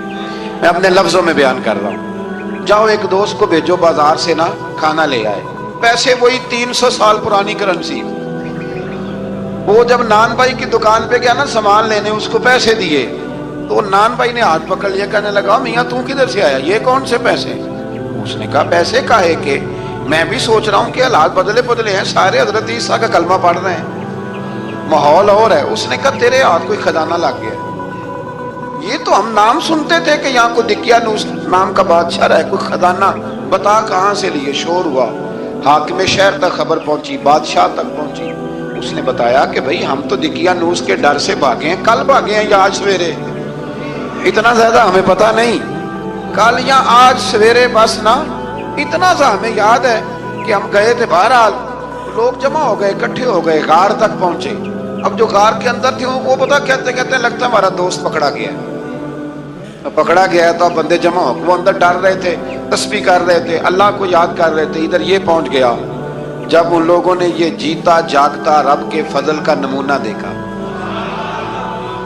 میں اپنے لفظوں میں بیان کر رہا ہوں۔ جاؤ ایک دوست کو بھیجو بازار سے نا کھانا لے آئے، پیسے وہی 300 سال پرانی کرنسی۔ وہ جب نان بھائی کی دکان پہ گیا نا سامان لینے، اس کو پیسے دیے تو نان بھائی نے ہاتھ پکڑ لیا، کہنے لگا میاں تو کدھر سے آیا، یہ کون سے پیسے؟ اس نے کہا پیسے کاہے کہ میں بھی سوچ رہا ہوں کہ حالات بدلے ہیں، سارے حضرت عیسیٰ کا کلمہ پڑھ رہے ہیں، ماحول اور ہے۔ اس نے کہا تیرے ہاتھ کوئی خزانہ لگ گیا، یہ تو ہم نام سنتے تھے کہ یہاں کوئی دقیانوس نام کا بادشاہ رہا ہے، کوئی خزانہ، بتا کہاں سے لیے؟ شور ہوا، حاکم شہر تک خبر پہنچی، بادشاہ تک پہنچی۔ اس نے بتایا کہ بھئی ہم تو دقیانوس کے ڈر سے بھاگے ہیں، کل بھاگے ہیں یا آج سویرے، اتنا زیادہ ہمیں پتہ نہیں، کل یا آج سویرے بس نا اتنا سا ہمیں یاد ہے کہ ہم گئے تھے۔ بہرحال لوگ جمع ہو گئے، اکٹھے ہو گئے، غار تک پہنچے۔ اب جو غار کے اندر تھے وہ پتہ کہتے کہتے لگتا ہمارا دوست پکڑا گیا ہے، پکڑا گیا ہے۔ تو بندے جمع ہو، وہ اندر ڈر رہے تھے، تسبیح کر رہے تھے، اللہ کو یاد کر رہے تھے۔ ادھر یہ پہنچ گیا جب ان لوگوں نے یہ جیتا جاگتا رب کے فضل کا نمونہ دیکھا،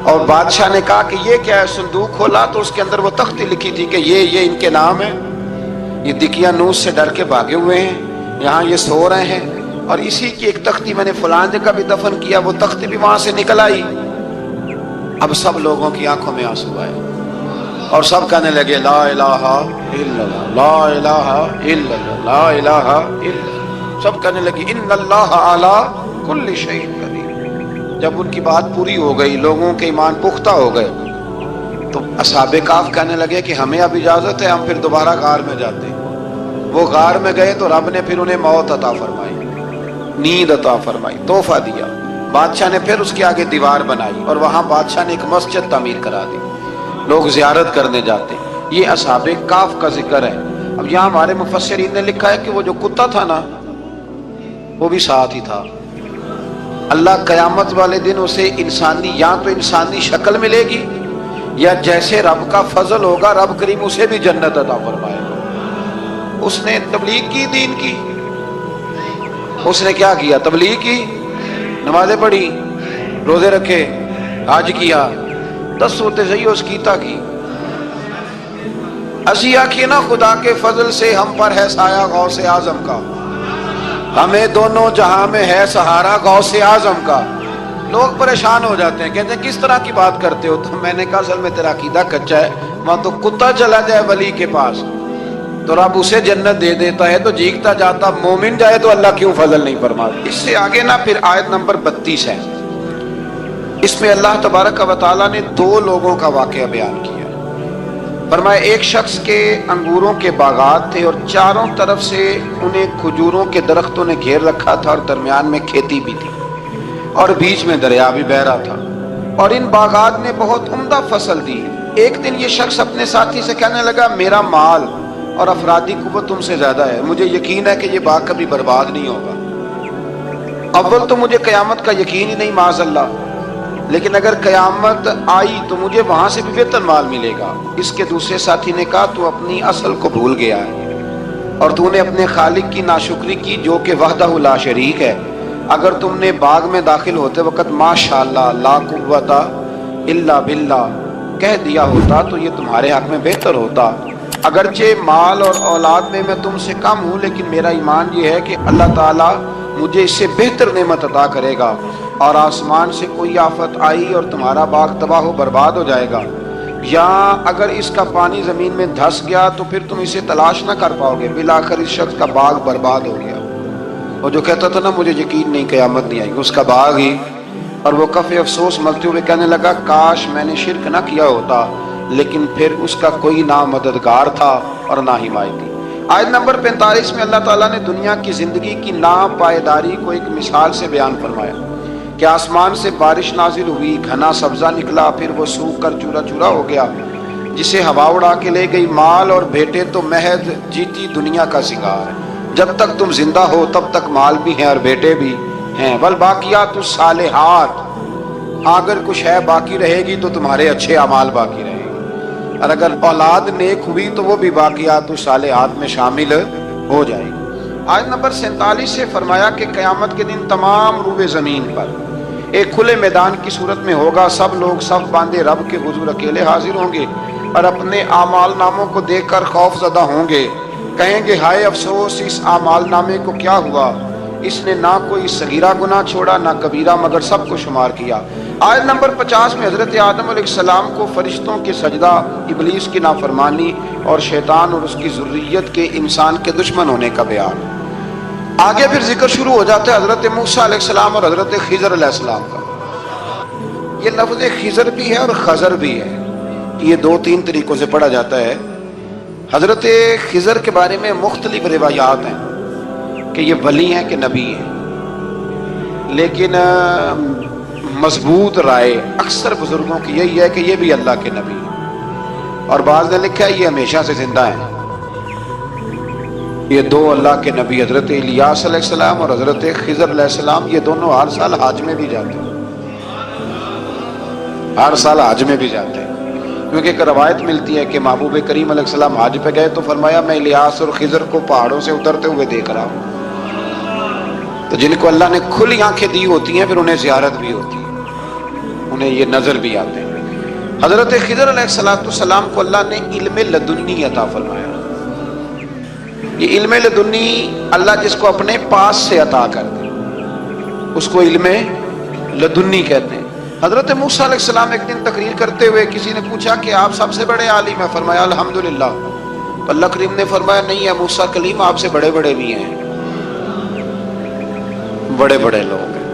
اور بادشاہ نے کہا کہ یہ کیا ہے؟ صندوق کھولا تو اس کے اندر وہ تختی لکھی تھی کہ یہ ان کے نام ہے، یہ دقیانوس سے ڈر کے بھاگے ہوئے ہیں، یہاں یہ سو رہے ہیں اور اسی کی ایک تختی میں نے فلاں جگہ بھی دفن کیا، وہ تختی بھی وہاں سے نکل آئی۔ اب سب لوگوں کی آنکھوں میں آنسو آئے اور سب کہنے لگے لا الہ الا اللہ، لا الہ الا اللہ، لا الہ الا اللہ۔ سب کہنے لگے ان اللہ علی کل شیء قدیر۔ جب ان کی بات پوری ہو گئی، لوگوں کے ایمان پختہ ہو گئے، تو اصحاب کہف کہنے لگے کہ ہمیں اب اجازت ہے، ہم پھر دوبارہ غار میں جاتے ہیں۔ وہ غار میں گئے تو رب نے پھر انہیں موت عطا فرمائی، نیند عطا فرمائی، تحفہ دیا۔ بادشاہ نے پھر اس کے آگے دیوار بنائی اور وہاں بادشاہ نے ایک مسجد تعمیر کرا دی، لوگ زیارت کرنے جاتے۔ یہ اصحاب کہف کا ذکر ہے۔ اب یہاں ہمارے مفسرین نے لکھا ہے کہ وہ جو کتا تھا نا، وہ بھی ساتھ ہی تھا۔ اللہ قیامت والے دن اسے انسانی، یا تو انسانی شکل ملے گی، یا جیسے رب کا فضل ہوگا رب کریم اسے بھی جنت عطا فرمائے گا۔ اس نے تبلیغ کی، دین کی، اس نے کیا کیا؟ تبلیغ کی، نمازیں پڑھی، روزے رکھے، حج کیا، 10 صورتیں صحیح اس کیتا کی۔ اسی آنکھیں نا خدا کے فضل سے ہم پر ہے سایہ غوث اعظم کا، ہمیں دونوں جہاں میں ہے سہارا غوث اعظم کا۔ لوگ پریشان ہو جاتے ہیں، کہتے ہیں کس طرح کی بات کرتے ہو؟ تو میں نے کہا اصل میں تیرا عقیدہ کچا ہے۔ وہاں تو کتا چلا جائے ولی کے پاس تو رب اسے جنت دے دیتا ہے، تو جھیکتا جاتا مومن جائے تو اللہ کیوں فضل نہیں فرماتا؟ اس سے آگے نا پھر آیت نمبر 32 ہے، اس میں اللہ تبارک و تعالیٰ نے 2 لوگوں کا واقعہ بیان کیا۔ فرمایا ایک شخص کے انگوروں کے باغات تھے اور چاروں طرف سے انہیں کھجوروں کے درختوں نے گھیر رکھا تھا، اور درمیان میں کھیتی بھی تھی، اور بیچ میں دریا بھی بہہ رہا تھا، اور ان باغات نے بہت عمدہ فصل دی۔ ایک دن یہ شخص اپنے ساتھی سے کہنے لگا میرا مال اور افرادی قوت تم سے زیادہ ہے، مجھے یقین ہے کہ یہ باغ کبھی برباد نہیں ہوگا۔ اول تو مجھے قیامت کا یقین ہی نہیں معاذ اللہ، لیکن اگر قیامت آئی تو مجھے وہاں سے بھی بہتر مال ملے گا۔ اس کے دوسرے ساتھی نے کہا تو اپنی اصل کو بھول گیا ہے اور تو نے اپنے خالق کی ناشکری کی جو کہ وحدہ لا شریک ہے۔ اگر تم نے باغ میں داخل ہوتے وقت ماشاءاللہ لا قوت الا باللہ کہہ دیا ہوتا تو یہ تمہارے حق میں بہتر ہوتا۔ اگرچہ مال اور اولاد میں تم سے کم ہوں، لیکن میرا ایمان یہ ہے کہ اللہ تعالیٰ مجھے اس سے بہتر نعمت عطا کرے گا، اور آسمان سے کوئی آفت آئی اور تمہارا باغ تباہ و برباد ہو جائے گا، یا اگر اس کا پانی زمین میں دھس گیا تو پھر تم اسے تلاش نہ کر پاؤ گے۔ بالآخر اس شخص کا باغ برباد ہو گیا۔ وہ جو کہتا تھا نا مجھے یقین نہیں قیامت نہیں آئی، اس کا باغ ہی، اور وہ کفِ افسوس ملتے ہوئے کہنے لگا کاش میں نے شرک نہ کیا ہوتا، لیکن پھر اس کا کوئی نہ مددگار تھا اور نہ حمایتی۔ آیت نمبر 45 میں اللہ تعالیٰ نے دنیا کی زندگی کی ناپائیداری کو ایک مثال سے بیان فرمایا کہ آسمان سے بارش نازل ہوئی، گھنا سبزہ نکلا، پھر وہ سوکھ کر چورا چورا ہو گیا، جسے ہوا اڑا کے لے گئی۔ مال اور بیٹے تو محض جیتی دنیا کا سنگار ہے، جب تک تم زندہ ہو تب تک مال بھی ہیں اور بیٹے بھی ہیں۔ والباقیات الصالحات، اگر کچھ ہے باقی رہے گی تو تمہارے اچھے اعمال باقی رہیں گے، اور اگر اولاد نیک ہوئی تو وہ بھی باقیات الصالحات میں شامل ہو جائے گی۔ آیت نمبر 47 سے فرمایا کہ قیامت کے دن تمام روئے زمین پر ایک کھلے میدان کی صورت میں ہوگا، سب لوگ صف باندھے رب کے حضور اکیلے حاضر ہوں گے اور اپنے اعمال ناموں کو دیکھ کر خوف زدہ ہوں گے، کہیں گے ہائے افسوس اس اعمال نامے کو کیا ہوا، اس نے نہ کوئی صغیرہ گناہ چھوڑا نہ کبیرہ، مگر سب کو شمار کیا۔ آیت نمبر 50 میں حضرت آدم علیہ السلام کو فرشتوں کے سجدہ، ابلیس کی نافرمانی اور شیطان اور اس کی ذریت کے انسان کے دشمن ہونے کا بیان۔ آگے پھر ذکر شروع ہو جاتا ہے حضرت موسیٰ علیہ السلام اور حضرت خضر علیہ السلام کا۔ یہ لفظ خضر بھی ہے اور خضر بھی ہے، یہ 2-3 طریقوں سے پڑھا جاتا ہے۔ حضرت خضر کے بارے میں مختلف روایات ہیں کہ یہ ولی ہیں کہ نبی ہیں، لیکن مضبوط رائے اکثر بزرگوں کی یہی ہے کہ یہ بھی اللہ کے نبی ہیں، اور بعض نے لکھا ہے یہ ہمیشہ سے زندہ ہیں۔ یہ 2 اللہ کے نبی حضرت الیاس علیہ السلام اور حضرت خضر علیہ السلام، یہ دونوں ہر سال حج میں بھی جاتے ہیں، ہر سال حج میں بھی جاتے ہیں، کیونکہ ایک روایت ملتی ہے کہ محبوب کریم علیہ السلام حج پہ گئے تو فرمایا میں الیاس اور خضر کو پہاڑوں سے اترتے ہوئے دیکھ رہا ہوں۔ تو جن کو اللہ نے کھلی آنکھیں دی ہوتی ہیں پھر انہیں زیارت بھی ہوتی ہے، انہیں یہ نظر بھی آتے ہیں۔ حضرت خضر علیہ السلام کو اللہ نے علم لدنی عطا فرمایا، یہ علم لدنی اللہ جس کو اپنے پاس سے عطا کر دے اس کو علم لدنی کہتے ہیں۔ حضرت موسیٰ علیہ السلام ایک دن تقریر کرتے ہوئے کسی نے پوچھا کہ آپ سب سے بڑے عالم ہیں، فرمایا الحمدللہ۔ اللہ کریم نے فرمایا نہیں ہے موسیٰ کلیم، آپ سے بڑے بڑے بھی ہیں، بڑے بڑے لوگ ہیں۔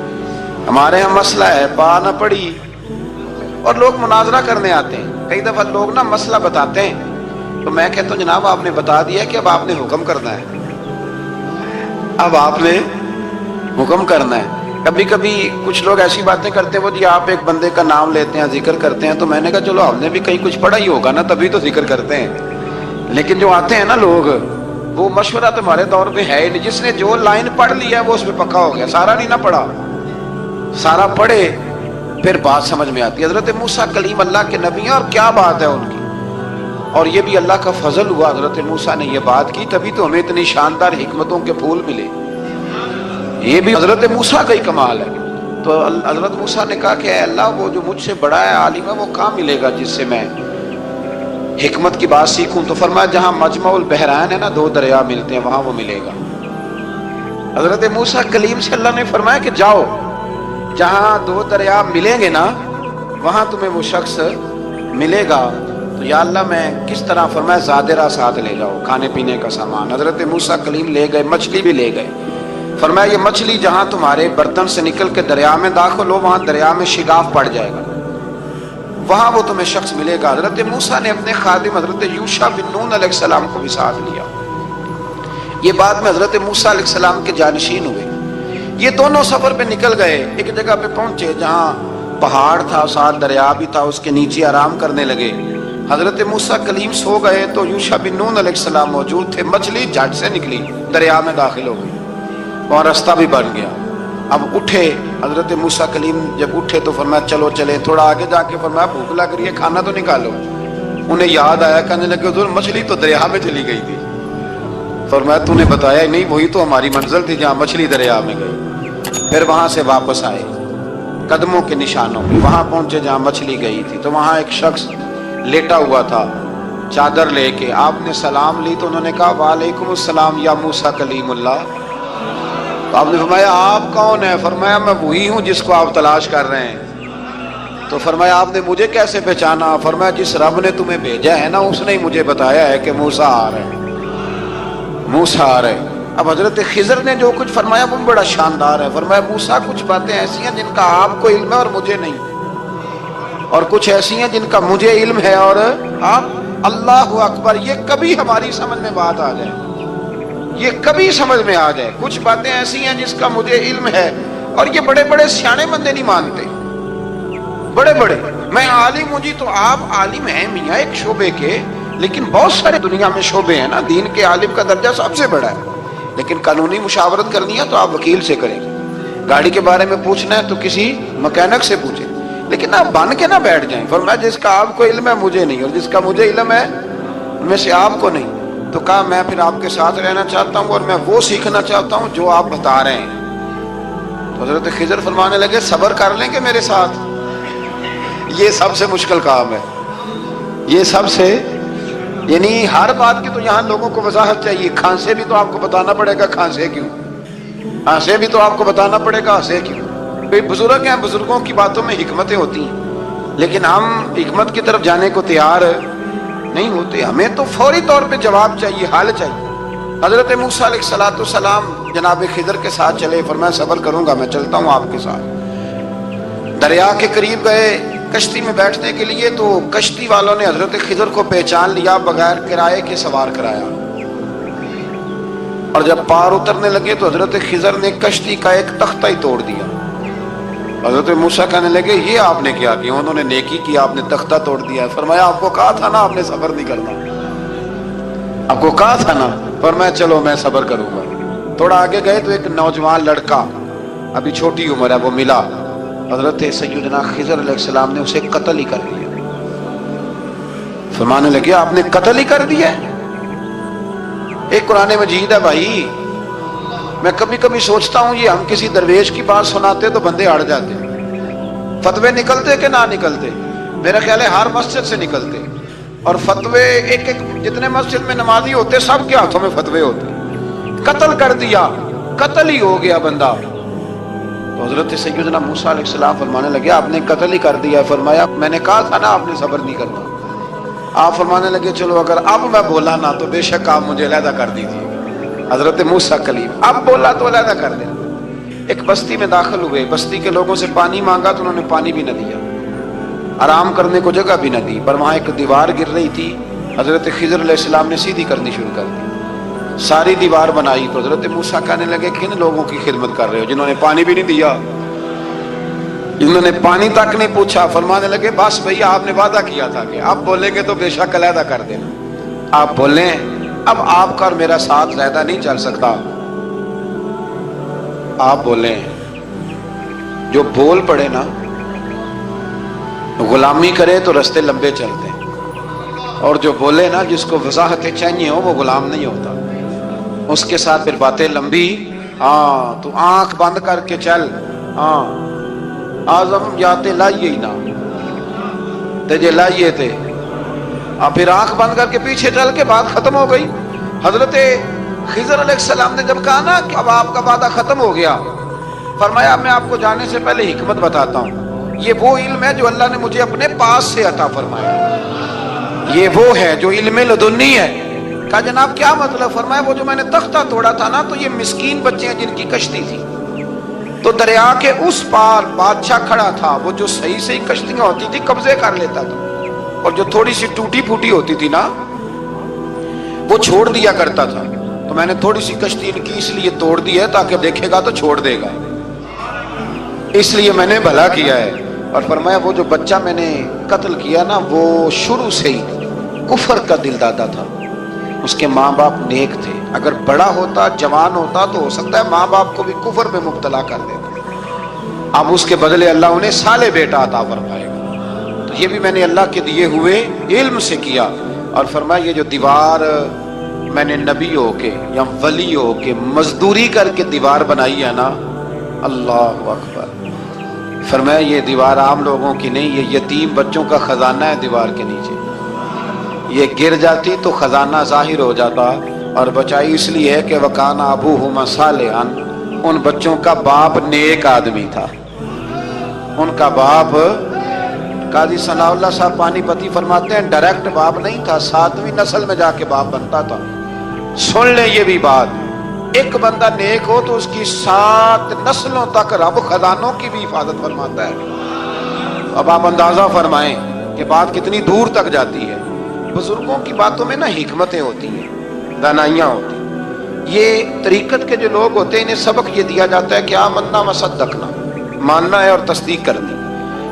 ہمارے یہاں مسئلہ ہے پا نہ پڑی اور لوگ مناظرہ کرنے آتے ہیں، کئی دفعہ لوگ نا مسئلہ بتاتے ہیں تو میں کہتا ہوں جناب آپ نے بتا دیا کہ اب آپ نے حکم کرنا ہے، اب آپ نے حکم کرنا ہے۔ کبھی کبھی کچھ لوگ ایسی باتیں کرتے ہیں وہ جی آپ ایک بندے کا نام لیتے ہیں ذکر کرتے ہیں، تو میں نے کہا چلو ہم نے بھی کہیں کچھ پڑھا ہی ہوگا نا تبھی تو ذکر کرتے ہیں، لیکن جو آتے ہیں نا لوگ وہ مشورہ تمہارے دور میں ہے ہی نہیں، جس نے جو لائن پڑھ لیا وہ اس پہ پکا ہو گیا، سارا نہیں نہ پڑھا، سارا پڑھے پھر بات سمجھ میں آتی ہے۔ حضرت موسیٰ کلیم اللہ کے نبی ہیں اور کیا بات ہے ان کی، اور یہ بھی اللہ کا فضل ہوا حضرت موسیٰ نے یہ بات کی تبھی تو ہمیں اتنی شاندار حکمتوں کے پھول ملے، یہ بھی حضرت موسیٰ کا ہی کمال ہے۔ تو حضرت موسیٰ نے کہا کہ اے اللہ وہ جو مجھ سے بڑا ہے عالم ہے وہ کہاں ملے گا جس سے میں حکمت کی بات سیکھوں؟ تو فرمایا جہاں مجمع البحرین ہے نا، دو دریا ملتے ہیں، وہاں وہ ملے گا۔ حضرت موسیٰ کلیم سے اللہ نے فرمایا کہ جاؤ جہاں دو دریا ملیں گے نا وہاں تمہیں وہ شخص ملے گا۔ تو یا اللہ میں کس طرح؟ فرمایا زادرہ ساتھ لے جاؤ، کھانے پینے کا سامان۔ حضرت موسیٰ کلیم لے گئے، مچھلی بھی لے گئے۔ فرمایا یہ مچھلی جہاں تمہارے برتن سے نکل کے دریا میں داخل ہو وہاں دریا میں شگاف پڑ جائے گا، وہاں وہ تمہیں شخص ملے گا۔ حضرت موسیٰ نے اپنے خادم حضرت یوشع بن نون علیہ السلام کو بھی ساتھ لیا۔ یہ بعد میں حضرت موسیٰ علیہ السلام کے جانشین ہوئے۔ یہ دونوں سفر پہ نکل گئے، ایک جگہ پہ پہنچے جہاں پہاڑ تھا، ساتھ دریا بھی تھا، اس کے نیچے آرام کرنے لگے۔ حضرت موسیٰ کلیم سو گئے تو یوشع بن نون علیہ السلام موجود تھے، مچھلی جھٹ سے نکلی، دریا میں داخل ہو گئی اور راستہ بھی بن گیا۔ اب اٹھے حضرت موسیٰ کلیم، جب اٹھے تو فرمایا چلو چلیں، تھوڑا آگے جا کے فرمایا بھوک لگ رہی ہے کھانا تو نکالو۔ انہیں یاد آیا، کہنے لگے حضور مچھلی تو دریا میں چلی گئی تھی۔ فرمایا تو نے بتایا ہی نہیں، وہی تو ہماری منزل تھی جہاں مچھلی دریا میں گئی۔ پھر وہاں سے واپس آئے قدموں کے نشانوں پہ، وہاں پہنچے جہاں مچھلی گئی تھی تو وہاں ایک شخص لیٹا ہوا تھا چادر لے کے۔ آپ نے سلام لی تو انہوں نے کہا وعلیکم السلام یا موسیٰ کلیم اللہ۔ تو آپ نے فرمایا آپ کون ہیں؟ فرمایا میں وہی ہوں جس کو آپ تلاش کر رہے ہیں۔ تو فرمایا آپ نے مجھے کیسے پہچانا؟ فرمایا جس رب نے تمہیں بھیجا ہے نا اس نے ہی مجھے بتایا ہے کہ موسیٰ آ رہے، موسیٰ آ رہے۔ اب حضرت خضر نے جو کچھ فرمایا وہ بڑا شاندار ہے۔ فرمایا موسیٰ کچھ باتیں ایسی ہیں جن کا آپ کو علم ہے اور مجھے نہیں، اور کچھ ایسی ہیں جن کا مجھے علم ہے اور آپ۔ اللہ اکبر، یہ کبھی ہماری سمجھ میں بات آ جائے، یہ کبھی سمجھ میں آ جائے۔ کچھ باتیں ایسی ہیں جس کا مجھے علم ہے اور یہ بڑے بڑے سیانے بندے نہیں مانتے، بڑے بڑے میں عالم ہوں جی، تو آپ عالم ہیں میاں ایک شعبے کے، لیکن بہت سارے دنیا میں شعبے ہیں نا، دین کے عالم کا درجہ سب سے بڑا ہے، لیکن قانونی مشاورت کرنی ہے تو آپ وکیل سے کریں، گاڑی کے بارے میں پوچھنا ہے تو کسی مکینک سے پوچھیں، لیکن آپ بن کے نہ بیٹھ جائیں۔ فرمایا جس کا آپ کو علم ہے مجھے نہیں، اور جس کا مجھے علم ہے ان میں سے آپ کو نہیں۔ تو کہا میں پھر آپ کے ساتھ رہنا چاہتا ہوں اور میں وہ سیکھنا چاہتا ہوں جو آپ بتا رہے ہیں۔ تو حضرت خضر فرمانے لگے صبر کر لیں گے میرے ساتھ؟ یہ سب سے مشکل کام ہے، یہ سب سے، یعنی ہر بات کی تو یہاں لوگوں کو وضاحت چاہیے۔ کھانسے بھی تو آپ کو بتانا پڑے گا کھانسے کیوں، ہنسے بھی تو آپ کو بتانا پڑے گا ہنسے کیوں۔ کوئی بزرگ ہیں، بزرگوں کی باتوں میں حکمتیں ہوتی ہیں، لیکن ہم حکمت کی طرف جانے کو تیار نہیں ہوتے، ہمیں تو فوری طور پہ جواب چاہیے، حل چاہیے۔ حضرت موسیٰ علیہ السلام جناب خضر کے ساتھ چلے، فرمایا صبر کروں گا، میں چلتا ہوں آپ کے ساتھ۔ دریا کے قریب گئے کشتی میں بیٹھنے کے لیے تو کشتی والوں نے حضرت خضر کو پہچان لیا، بغیر کرائے کے سوار کرایا، اور جب پار اترنے لگے تو حضرت خضر نے کشتی کا ایک تختہ ہی توڑ دیا۔ حضرت موسیٰ کہنے لگے یہ آپ نے کیا کیا؟ انہوں نے نیکی کی، آپ نے تختہ توڑ دیا۔ فرمایا آپ کو کہا تھا نا آپ نے صبر نہیں کرنا، آپ کو کہا تھا نا۔ فرمایا چلو میں صبر کروں گا۔ تھوڑا آگے گئے تو ایک نوجوان لڑکا، ابھی چھوٹی عمر ہے، وہ ملا۔ حضرت سیدنا خضر علیہ السلام نے اسے قتل ہی کر دیا۔ فرمانے لگے آپ نے قتل ہی کر دیا؟ ایک قرآن مجید ہے بھائی، میں کبھی کبھی سوچتا ہوں یہ ہم کسی درویش کی بات سناتے تو بندے اڑ جاتے، فتوے نکلتے کہ نہ نکلتے؟ میرا خیال ہے ہر مسجد سے نکلتے، اور فتوے ایک ایک جتنے مسجد میں نمازی ہوتے سب کے ہاتھوں میں فتوے ہوتے۔ قتل کر دیا، قتل ہی ہو گیا بندہ۔ تو حضرت سیدنا موسیٰ علیہ السلام فرمانے لگے آپ نے قتل ہی کر دیا۔ فرمایا میں نے کہا تھا نا آپ نے صبر نہیں کرنا۔ آپ فرمانے لگے چلو اگر اب میں بولا نا تو بے شک آپ مجھے علیحدہ کر دیجیے۔ حضرت موسیٰ کلیم اب بولا تو علیحدہ کر دیا۔ ایک بستی میں داخل ہوئے، بستی کے لوگوں سے پانی مانگا تو انہوں نے پانی بھی نہ دیا، آرام کرنے کو جگہ بھی نہ دی، پر وہاں ایک دیوار گر رہی تھی، حضرت خضر علیہ السلام نے سیدھی کرنی شروع کر دی، ساری دیوار بنائی۔ تو حضرت موسیٰ کہنے لگے کن لوگوں کی خدمت کر رہے ہو جنہوں نے پانی بھی نہیں دیا، جنہوں نے پانی تک نہیں پوچھا؟ فرمانے لگے بس بھئی آپ نے وعدہ کیا تھا کہ اب بولیں گے تو بے شک علیحدہ کر دینا، آپ بولیں اب آپ کا اور میرا ساتھ علیحدہ نہیں چل سکتا، آپ بولیں۔ جو بول پڑے نا غلامی کرے تو رستے لمبے چلتے ہیں، اور جو بولے نا جس کو وضاحتیں چاہیے ہو وہ غلام نہیں ہوتا، اس کے ساتھ پھر باتیں لمبی۔ ہاں تو آنکھ بند کر کے چل، ہاں آزم جاتے لائیے ہی نہ تجھے لائیے تھے، اور پھر آنکھ بند کر کے پیچھے چل کے بات ختم ہو گئی۔ حضرت خضر علیہ السلام نے جب کہا نا کہ اب آپ کا وعدہ ختم ہو گیا، فرمایا میں آپ کو جانے سے پہلے حکمت بتاتا ہوں، یہ وہ علم ہے جو اللہ نے مجھے اپنے پاس سے عطا فرمایا، یہ وہ ہے جو علم لدنی ہے۔ کہا جناب کیا مطلب؟ فرمایا وہ جو میں نے تختہ توڑا تھا نا تو یہ مسکین بچے ہیں جن کی کشتی تھی، تو دریا کے اس پار بادشاہ کھڑا تھا، وہ جو صحیح صحیح کشتیاں ہوتی تھی قبضے کر لیتا تھا، اور جو تھوڑی سی ٹوٹی پھوٹی ہوتی تھی نا وہ چھوڑ دیا کرتا تھا، تو میں نے تھوڑی سی کشتی ان کی اس لیے توڑ دی ہے تاکہ دیکھے گا تو چھوڑ دے گا، اس لیے میں نے بھلا کیا ہے۔ اور فرمایا وہ جو بچہ میں نے قتل کیا نا وہ شروع سے ہی کفر کا دل دادا تھا، اس کے ماں باپ نیک تھے، اگر بڑا ہوتا جوان ہوتا تو ہو سکتا ہے ماں باپ کو بھی کفر میں مبتلا کر دیتا، اب اس کے بدلے اللہ انہیں صالح بیٹا عطا فرمائے گا، تو یہ بھی میں نے اللہ کے دیے ہوئے علم سے کیا۔ اور فرمایا یہ جو دیوار میں نے نبی ہو کے یا ولی ہو کے مزدوری کر کے دیوار بنائی ہے نا، اللہ اکبر، فرمایا یہ دیوار عام لوگوں کی نہیں، یہ یتیم بچوں کا خزانہ ہے دیوار کے نیچے، یہ گر جاتی تو خزانہ ظاہر ہو جاتا، اور بچائی اس لیے ہے کہ وَكَانَ أَبُوهُمَا صَالِحًا، ان بچوں کا باپ نیک آدمی تھا، ان کا باپ، قاضی ثناء اللہ صاحب پانی پتی فرماتے ہیں ڈائریکٹ باپ نہیں تھا، 7ویں نسل میں جا کے باپ بنتا تھا۔ سن لیں یہ بھی بات، ایک بندہ نیک ہو تو اس کی 7 نسلوں تک رب خزانوں کی بھی حفاظت فرماتا ہے۔ اب آپ اندازہ فرمائیں کہ بات کتنی دور تک جاتی ہے۔ بزرگوں کی باتوں میں نا حکمتیں ہوتی ہیں، دانائیاں ہوتی ہیں۔ یہ طریقت کے جو لوگ ہوتے ہیں انہیں سبق یہ دیا جاتا ہے کہ آمنا وصدقنا، ماننا ہے اور تصدیق کرنی۔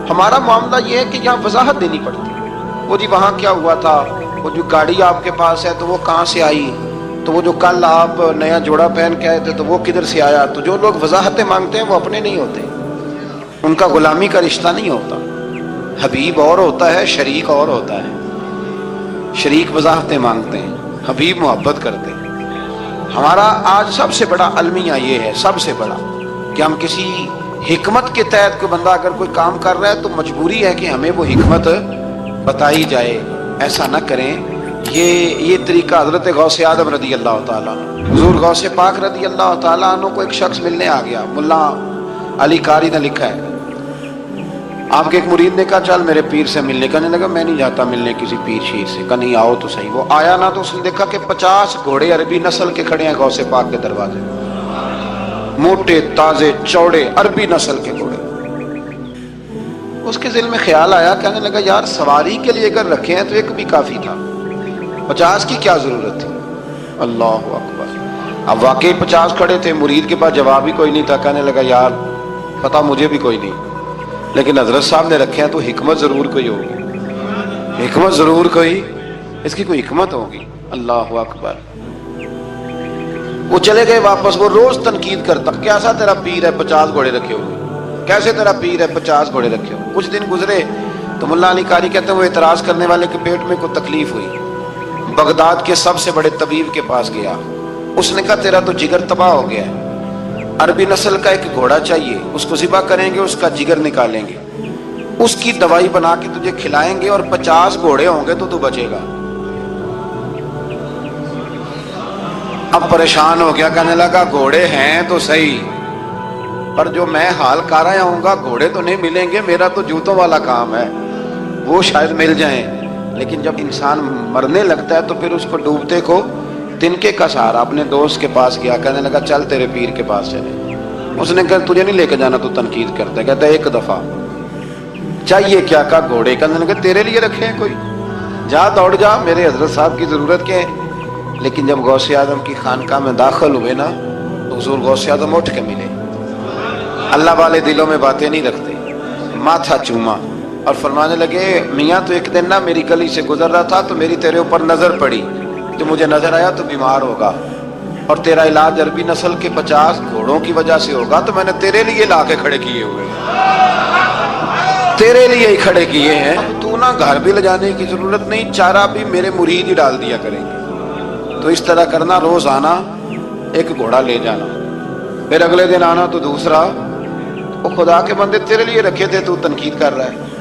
ہمارا معاملہ یہ ہے کہ یہاں وضاحت دینی پڑتی ہے، وہ جی وہاں کیا ہوا تھا، وہ جو گاڑی آپ کے پاس ہے تو وہ کہاں سے آئی، تو وہ جو کل آپ نیا جوڑا پہن کے آئے تھے تو وہ کدھر سے آیا۔ تو جو لوگ وضاحتیں مانگتے ہیں وہ اپنے نہیں ہوتے، ان کا غلامی کا رشتہ نہیں ہوتا، حبیب اور ہوتا ہے شریک اور ہوتا ہے، شریک وضاحتیں مانگتے ہیں، حبیب محبت کرتے ہیں۔ ہمارا آج سب سے بڑا المیہ یہ ہے، سب سے بڑا، کہ ہم کسی حکمت کے تحت کوئی بندہ اگر کوئی کام کر رہا ہے تو مجبوری ہے کہ ہمیں وہ حکمت بتائی جائے، ایسا نہ کریں۔ یہ طریقہ حضرت غوث اعظم رضی اللہ تعالیٰ، حضور غوث پاک رضی اللہ تعالیٰ عنہ کو ایک شخص ملنے آ گیا، ملا علی قاری نے لکھا ہے، آپ کے ایک مرید نے کہا چل میرے پیر سے ملنے، کہنے لگا میں نہیں جاتا ملنے کسی پیر شیر سے، کہا نہیں آؤ تو صحیح۔ وہ آیا نا تو اس نے دیکھا کہ 50 گھوڑے عربی نسل کے کھڑے ہیں غوث پاک کے دروازے، موٹے تازے چوڑے عربی نسل کے گھوڑے۔ اس کے دل میں خیال آیا، کہنے لگا یار سواری کے لیے اگر رکھے ہیں تو ایک بھی کافی تھا، 50 کی کیا ضرورت تھی۔ اللہ اکبر، اب واقعی 50 کھڑے تھے، مرید کے پاس جواب ہی کوئی نہیں تھا، کہنے لگا یار پتہ مجھے بھی کوئی نہیں، لیکن حضرت صاحب نے رکھے ہیں تو حکمت ضرور کوئی ہوگی، حکمت ضرور کوئی، اس کی کوئی حکمت ہوگی۔ اللہ اکبر، وہ چلے گئے واپس۔ وہ روز تنقید کرتا، کیسا تیرا پیر ہے 50 گھوڑے رکھے ہوئے، کیسے تیرا پیر ہے 50 گھوڑے رکھے ہوئے۔ کچھ دن گزرے تو ملا علی قاری کہتے ہیں وہ اعتراض کرنے والے کے پیٹ میں کوئی تکلیف ہوئی، بغداد کے سب سے بڑے طبیب کے پاس گیا، اس نے کہا تیرا تو جگر تباہ ہو گیا ہے، عربی نسل کا ایک گھوڑا چاہیے، اس کو ذبح کریں گے، اس کا جگر نکالیں گے، اس کی دوائی بنا کے تجھے کھلائیں گے، اور 50 گھوڑے ہوں گے تو تو بچے گا۔ اب پریشان ہو گیا، کہنے لگا گھوڑے ہیں تو صحیح، پر جو میں حال کر رہا ہوں گا گھوڑے تو نہیں ملیں گے، میرا تو جوتوں والا کام ہے، وہ شاید مل جائیں۔ لیکن جب انسان مرنے لگتا ہے تو پھر اس کو ڈوبتے کو تنکے کا سہارا۔ اپنے دوست کے پاس گیا، کہنے لگا چل تیرے پیر کے پاس چلے۔ اس نے کہا تجھے نہیں لے کے جانا، تو تنقید کرتا ہے، کہتا ہے ایک دفعہ چاہیے کیا؟ کہا گھوڑے۔ کہنے لگا تیرے لیے رکھے ہیں کوئی، جا دوڑ جا، میرے حضرت صاحب کی ضرورت کیا ہے؟ لیکن جب غوث اعظم کی خانقاہ میں داخل ہوئے نا تو حضور غوث اعظم اٹھ کے ملے۔ اللہ والے دلوں میں باتیں نہیں رکھتے، ماتھا چوما اور فرمانے لگے میاں تو ایک دن نا میری گلی سے گزر رہا تھا تو میری تیرے اوپر نظر پڑی، تو مجھے نظر آیا تو بیمار ہوگا اور تیرا علاج عربی نسل کے 50 گھوڑوں کی وجہ سے ہوگا، تو میں نے تیرے لیے لا کے کھڑے کیے ہوئے، تیرے لیے ہی کھڑے کیے ہیں۔ اب تو نا گھر بھی لے جانے کی ضرورت نہیں، چارہ بھی میرے مرید ہی ڈال دیا کریں گے۔ تو اس طرح کرنا، روز آنا ایک گھوڑا لے جانا، پھر اگلے دن آنا تو دوسرا۔ وہ خدا کے بندے تیرے لیے رکھے تھے، تو تنقید کر رہا ہے۔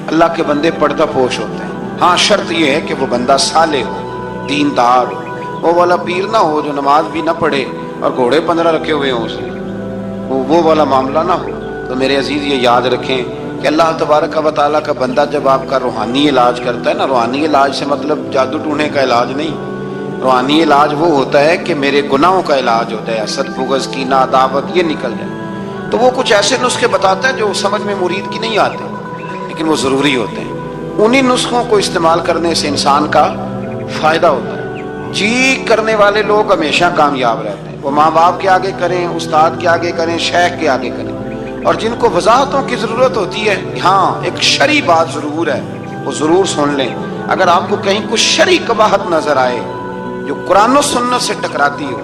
اللہ کے بندے پردہ پوش ہوتے ہیں، ہاں شرط یہ ہے کہ وہ بندہ صالح ہو، دیندار ہو، وہ والا پیر نہ ہو جو نماز بھی نہ پڑھے اور گھوڑے 15 رکھے ہوئے ہوں اس نے، وہ والا معاملہ نہ ہو۔ تو میرے عزیز یہ یاد رکھیں کہ اللہ تبارک و تعالیٰ کا بندہ جب آپ کا روحانی علاج کرتا ہے نا، روحانی علاج سے مطلب جادو ٹونے کا علاج نہیں، روحانی علاج وہ ہوتا ہے کہ میرے گناہوں کا علاج ہوتا ہے، حسد بغض کینہ عداوت یہ نکل جائے، تو وہ کچھ ایسے نسخے بتاتا ہے جو سمجھ میں مرید کی نہیں آتے لیکن وہ ضروری ہوتے ہیں۔ انہی نسخوں کو استعمال کرنے سے انسان کا فائدہ ہوتا ہے۔ جی کرنے والے لوگ ہمیشہ کامیاب رہتے ہیں، وہ ماں باپ کے آگے کریں، استاد کے آگے کریں، شیخ کے آگے کریں، اور جن کو وضاحتوں کی ضرورت ہوتی ہے، ہاں ایک شرعی بات ضرور ہے، وہ ضرور سن لیں۔ اگر آپ کو کہیں کچھ شرعی قباحت نظر آئے جو قرآن و سنت سے ٹکراتی ہو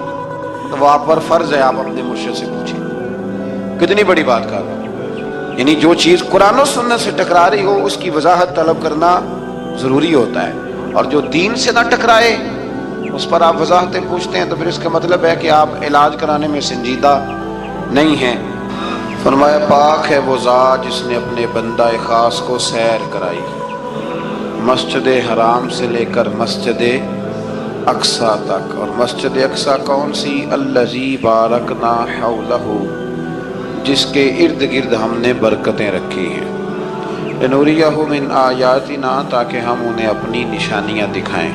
تو وہ آپ پر فرض ہے آپ اپنے مرشد سے پوچھیں۔ کتنی بڑی بات کر رہا ہوں، یعنی جو چیز قرآن و سنت سے ٹکرا رہی ہو اس کی وضاحت طلب کرنا ضروری ہوتا ہے، اور جو دین سے نہ ٹکرائے اس پر آپ وضاحتیں پوچھتے ہیں تو پھر اس کا مطلب ہے کہ آپ علاج کرانے میں سنجیدہ نہیں ہیں۔ فرمایا پاک ہے وہ ذات جس نے اپنے بندہ خاص کو سیر کرائی، مسجد حرام سے لے کر مسجد اقصیٰ تک۔ اور مسجد اقصیٰ کون سی؟ الذی بارکنا حولہ، جس کے ارد گرد ہم نے برکتیں رکھی ہیں، لنوریہ من آیاتنا، تاکہ ہم انہیں اپنی نشانیاں دکھائیں۔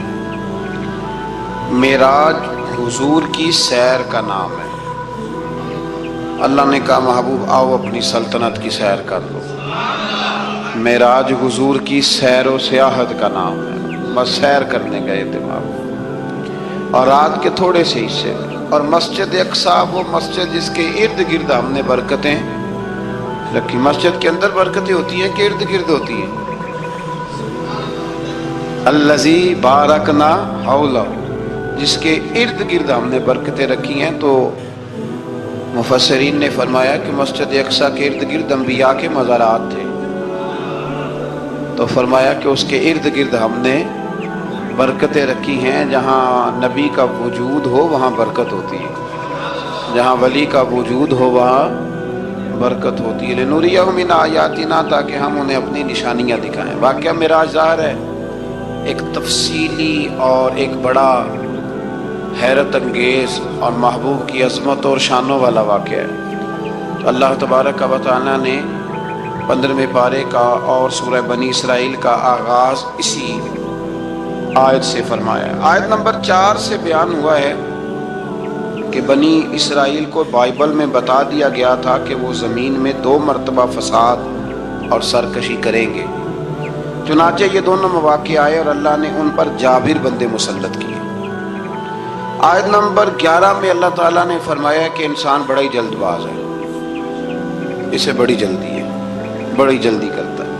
معراج حضور کی سیر کا نام ہے۔ اللہ نے کہا محبوب آؤ اپنی سلطنت کی سیر کر لو۔ معراج حضور کی سیر و سیاحت کا نام ہے، بس سیر کرنے گئے تھے محبوب، اور رات کے تھوڑے سے حصے۔ اور مسجد اقصیٰ وہ مسجد جس کے ارد گرد ہم نے برکتیں رکھی۔ مسجد کے اندر برکتیں ہوتی ہیں کہ ارد گرد ہوتی ہیں؟ الذی بارکنا حولہ، جس کے ارد گرد ہم نے برکتیں رکھی ہیں۔ تو مفسرین نے فرمایا کہ مسجد اقصیٰ کے ارد گرد انبیاء کے مزارات تھے، تو فرمایا کہ اس کے ارد گرد ہم نے برکتیں رکھی ہیں۔ جہاں نبی کا وجود ہو وہاں برکت ہوتی ہے، جہاں ولی کا وجود ہو وہاں برکت ہوتی ہے۔ لنوریہ من آیاتنا، تاکہ ہم انہیں اپنی نشانیاں دکھائیں۔ واقعہ معراج ظاہر ہے ایک تفصیلی اور ایک بڑا حیرت انگیز اور محبوب کی عظمت اور شانوں والا واقعہ ہے۔ تو اللہ تبارک و تعالیٰ نے 15ویں پارے کا اور سورہ بنی اسرائیل کا آغاز اسی آیت سے فرمایا ہے۔ آیت نمبر 4 سے بیان ہوا ہے کہ بنی اسرائیل کو بائبل میں بتا دیا گیا تھا کہ وہ زمین میں 2 مرتبہ فساد اور سرکشی کریں گے، چنانچہ یہ دونوں مواقع آئے اور اللہ نے ان پر جابر بندے مسلط کیے۔ آیت نمبر 11 میں اللہ تعالیٰ نے فرمایا کہ انسان بڑا ہی جلد باز ہے، اسے بڑی جلدی ہے، بڑی جلدی کرتا ہے۔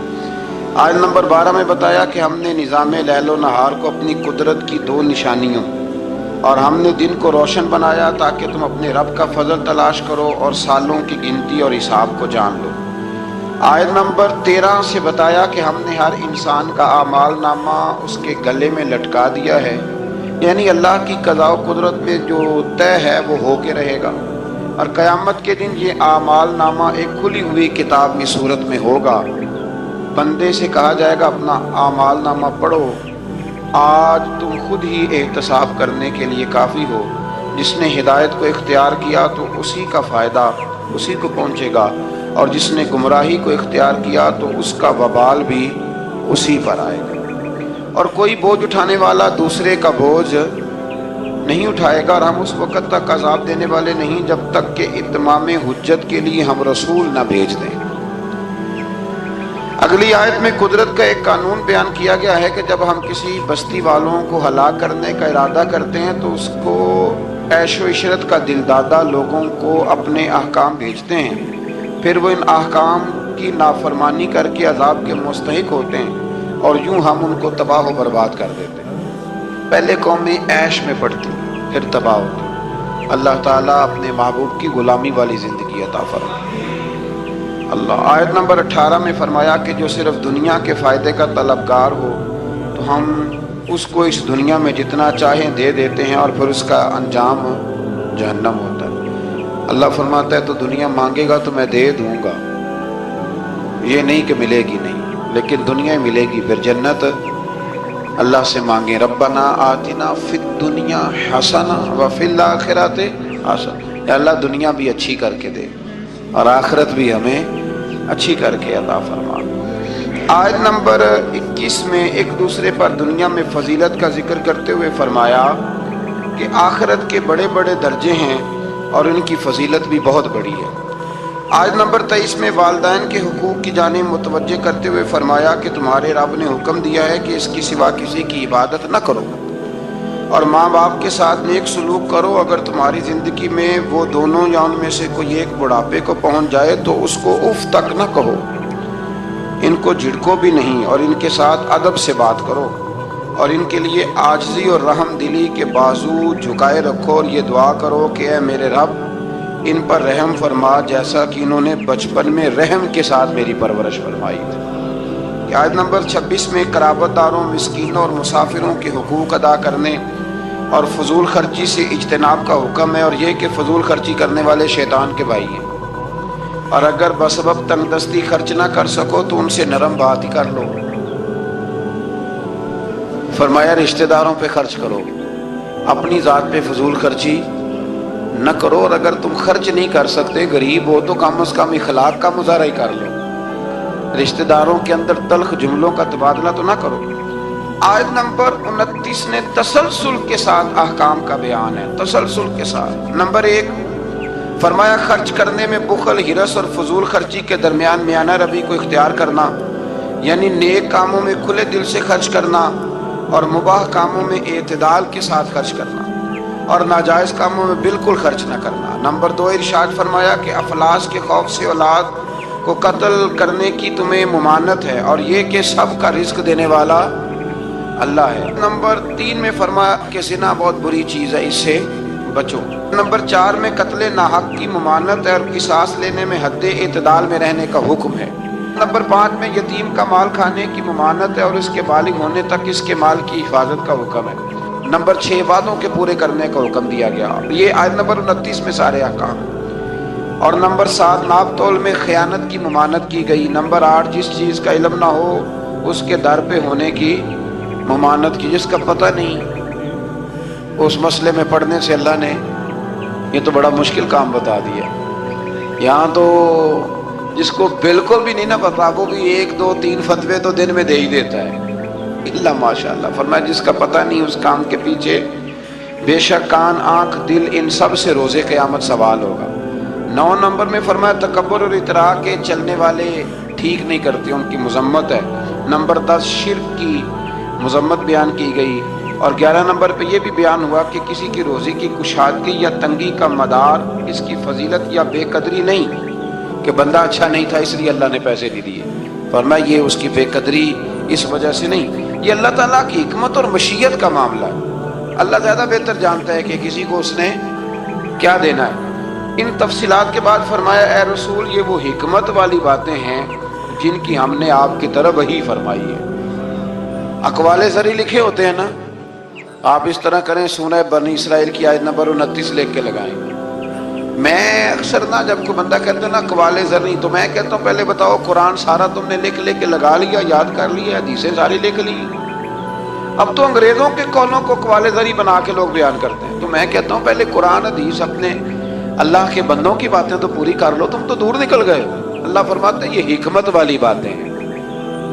آیت نمبر 12 میں بتایا کہ ہم نے نظام لیل و نہار کو اپنی قدرت کی 2 نشانیوں، اور ہم نے دن کو روشن بنایا تاکہ تم اپنے رب کا فضل تلاش کرو اور سالوں کی گنتی اور حساب کو جان لو۔ آیت نمبر 13 سے بتایا کہ ہم نے ہر انسان کا اعمال نامہ اس کے گلے میں لٹکا دیا ہے، یعنی اللہ کی قضاء و قدرت میں جو طے ہے وہ ہو کے رہے گا، اور قیامت کے دن یہ اعمال نامہ ایک کھلی ہوئی کتاب کی صورت میں ہوگا۔ بندے سے کہا جائے گا اپنا اعمال نامہ پڑھو، آج تم خود ہی احتساب کرنے کے لیے کافی ہو، جس نے ہدایت کو اختیار کیا تو اسی کا فائدہ اسی کو پہنچے گا، اور جس نے گمراہی کو اختیار کیا تو اس کا وبال بھی اسی پر آئے گا۔ اور کوئی بوجھ اٹھانے والا دوسرے کا بوجھ نہیں اٹھائے گا، اور ہم اس وقت تک عذاب دینے والے نہیں جب تک کہ اتمام حجت کے لیے ہم رسول نہ بھیج دیں۔ اگلی آیت میں قدرت کا ایک قانون بیان کیا گیا ہے کہ جب ہم کسی بستی والوں کو ہلاک کرنے کا ارادہ کرتے ہیں تو اس کو عیش و عشرت کا دل دادہ لوگوں کو اپنے احکام بھیجتے ہیں، پھر وہ ان احکام کی نافرمانی کر کے عذاب کے مستحق ہوتے ہیں، اور یوں ہم ان کو تباہ و برباد کر دیتے ہیں۔ پہلے قومیں عیش میں پڑتی پھر تباہ ہوتی۔ اللہ تعالیٰ اپنے محبوب کی غلامی والی زندگی عطا فرمائے۔ اللہ آیت نمبر 18 میں فرمایا کہ جو صرف دنیا کے فائدے کا طلبگار ہو تو ہم اس کو اس دنیا میں جتنا چاہیں دے دیتے ہیں، اور پھر اس کا انجام جہنم ہوتا ہے۔ اللہ فرماتا ہے تو دنیا مانگے گا تو میں دے دوں گا، یہ نہیں کہ ملے گی نہیں، لیکن دنیا ہی ملے گی۔ پھر جنت اللہ سے مانگیں، ربنا آتنا فی الدنیا حسنہ وفی الآخرۃ حسنہ، یا اللہ دنیا بھی اچھی کر کے دے اور آخرت بھی ہمیں اچھی کر کے عطا فرما۔ آیت نمبر 21 میں ایک دوسرے پر دنیا میں فضیلت کا ذکر کرتے ہوئے فرمایا کہ آخرت کے بڑے بڑے درجے ہیں اور ان کی فضیلت بھی بہت بڑی ہے۔ آیت نمبر 23 میں والدین کے حقوق کی جانب متوجہ کرتے ہوئے فرمایا کہ تمہارے رب نے حکم دیا ہے کہ اس کی سوا کسی کی عبادت نہ کرو، اور ماں باپ کے ساتھ نیک سلوک کرو۔ اگر تمہاری زندگی میں وہ دونوں یا ان میں سے کوئی ایک بڑھاپے کو پہنچ جائے تو اس کو اف تک نہ کہو، ان کو جھڑکو بھی نہیں، اور ان کے ساتھ ادب سے بات کرو، اور ان کے لیے عاجزی اور رحم دلی کے بازو جھکائے رکھو، اور یہ دعا کرو کہ اے میرے رب ان پر رحم فرما جیسا کہ انہوں نے بچپن میں رحم کے ساتھ میری پرورش فرمائی تھی۔ آیت نمبر 26 میں قرابت داروں، مسکینوں اور مسافروں کے حقوق ادا کرنے اور فضول خرچی سے اجتناب کا حکم ہے، اور یہ کہ فضول خرچی کرنے والے شیطان کے بھائی ہیں، اور اگر بسبب تنگ دستی خرچ نہ کر سکو تو ان سے نرم بات ہی کر لو۔ فرمایا رشتہ داروں پہ خرچ کرو، اپنی ذات پہ فضول خرچی نہ کرو، اور اگر تم خرچ نہیں کر سکتے، غریب ہو تو کم از کم اخلاق کا مظاہرہ ہی کر لو۔ رشتہ داروں کے اندر تلخ جملوں کا تبادلہ تو نہ کرو۔ آیت نمبر 29 نے تسلسل کے ساتھ احکام کا بیان ہے، تسلسل کے ساتھ۔ نمبر 1 فرمایا خرچ کرنے میں بخل، ہرس اور فضول خرچی کے درمیان میانہ روی کو اختیار کرنا، یعنی نیک کاموں میں کھلے دل سے خرچ کرنا اور مباح کاموں میں اعتدال کے ساتھ خرچ کرنا، اور ناجائز کاموں میں بالکل خرچ نہ کرنا۔ نمبر 2 ارشاد فرمایا کہ افلاس کے خوف سے اولاد کو قتل کرنے کی تمہیں ممانعت ہے، اور یہ کہ سب کا رزق دینے والا اللہ ہے۔ نمبر 3 میں فرمایا کہ زنا بہت بری چیز ہے، اس سے بچو۔ نمبر 4 میں قتل ناحق کی ممانعت ہے، اور قصاص لینے میں حد اعتدال میں رہنے کا حکم ہے۔ نمبر 5 میں یتیم کا مال کھانے کی ممانعت ہے، اور اس کے بالغ ہونے تک اس کے مال کی حفاظت کا حکم ہے۔ نمبر 6 وعدوں کے پورے کرنے کا حکم دیا گیا، یہ آیت نمبر 29 میں سارے احکام۔ اور نمبر 7 ناپ تول میں خیانت کی ممانعت کی گئی۔ نمبر 8 جس چیز کا علم نہ ہو اس کے در پہ ہونے کی ممانعت کی، جس کا پتہ نہیں اس مسئلے میں پڑھنے سے اللہ نے یہ تو بڑا مشکل کام بتا دیا۔ یہاں تو جس کو بالکل بھی نہیں نہ پتا وہ بھی 1 2 3 فتوے تو دن میں دے ہی دیتا ہے، اللہ ماشاء اللہ۔ فرمایا جس کا پتہ نہیں اس کام کے پیچھے بے شک کان آنکھ دل ان سب سے روز قیامت سوال ہوگا۔ 9 نمبر میں فرمایا تکبر اور اطراء کے چلنے والے ٹھیک نہیں کرتے، ان کی مذمت ہے۔ نمبر 10 شرک کی مذمت بیان کی گئی، اور 11 نمبر پہ یہ بھی بیان ہوا کہ کسی کی روزی کی کشادگی یا تنگی کا مدار اس کی فضیلت یا بے قدری نہیں کہ بندہ اچھا نہیں تھا اس لیے اللہ نے پیسے دے دیے۔ فرمایا یہ اس کی بے قدری اس وجہ سے نہیں، یہ اللہ تعالیٰ کی حکمت اور مشیت کا معاملہ ہے۔ اللہ زیادہ بہتر جانتا ہے کہ کسی کو اس نے کیا دینا ہے۔ ان تفصیلات کے بعد فرمایا اے رسول یہ وہ حکمت والی باتیں ہیں جن کی ہم نے آپ کی طرف وحی فرمائی ہے۔ اقوال زری لکھے ہوتے ہیں نا، آپ اس طرح کریں سورہ بنی اسرائیل کی آیت نمبر 29 لکھ کے لگائیں۔ میں اکثر نا جب کوئی بندہ کہتا ہے نا اقوال زری تو میں کہتا ہوں پہلے بتاؤ قرآن سارا تم نے لکھ کے لگا لیا، یاد کر لیا، حدیثیں ساری لکھ لی؟ اب تو انگریزوں کے قولوں کو قوال زری بنا کے لوگ بیان کرتے ہیں. تو میں کہتا ہوں پہلے قرآن حدیث اپنے اللہ کے بندوں کی باتیں تو پوری کر لو. تم تو دور نکل گئے. اللہ فرماتے ہیں یہ حکمت والی باتیں ہیں.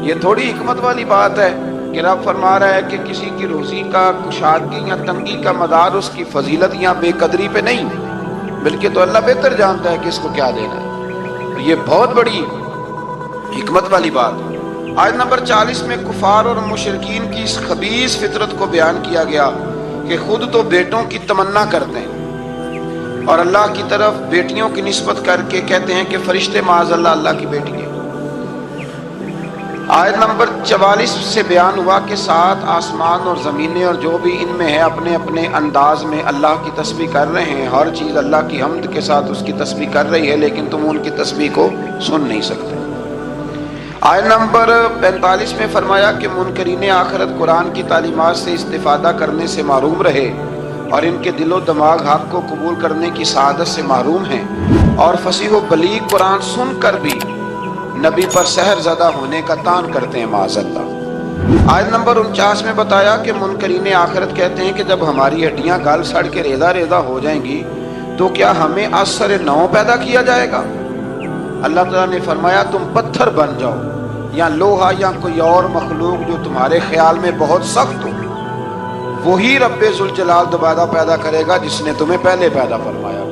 یہ تھوڑی حکمت والی بات ہے کہ رب فرما رہا ہے کہ کسی کی روزی کا کشادگی یا تنگی کا مدار اس کی فضیلت یا بے قدری پہ نہیں، بلکہ تو اللہ بہتر جانتا ہے کہ اس کو کیا دینا ہے. یہ بہت بڑی حکمت والی بات. آیت نمبر 40 میں کفار اور مشرکین کی اس خبیث فطرت کو بیان کیا گیا کہ خود تو بیٹوں کی تمنا کرتے ہیں اور اللہ کی طرف بیٹیوں کی نسبت کر کے کہتے ہیں کہ فرشتے معاذ اللہ اللہ کی بیٹی ہیں. آیت نمبر 44 سے بیان ہوا کہ 7 آسمان اور زمینیں اور جو بھی ان میں ہے اپنے اپنے انداز میں اللہ کی تسبیح کر رہے ہیں. ہر چیز اللہ کی حمد کے ساتھ اس کی تسبیح کر رہی ہے، لیکن تم ان کی تسبیح کو سن نہیں سکتے. آیت نمبر 45 میں فرمایا کہ منکرین آخرت قرآن کی تعلیمات سے استفادہ کرنے سے محروم رہے اور ان کے دل و دماغ حق کو قبول کرنے کی سعادت سے محروم ہیں، اور فصیح و بلیغ قرآن سن کر بھی نبی پر سحر زدہ ہونے کا تان کرتے ہیں معاذ اللہ. آیت نمبر 49 میں بتایا کہ منکرین آخرت کہتے ہیں کہ جب ہماری ہڈیاں گل سڑ کے ریزہ ریزہ ہو جائیں گی تو کیا ہمیں اثر نو پیدا کیا جائے گا؟ اللہ تعالیٰ نے فرمایا تم پتھر بن جاؤ یا لوہا یا کوئی اور مخلوق جو تمہارے خیال میں بہت سخت ہو. وہی رب ذوالجلال دوبارہ پیدا کرے گا جس نے تمہیں پہلے پیدا فرمایا.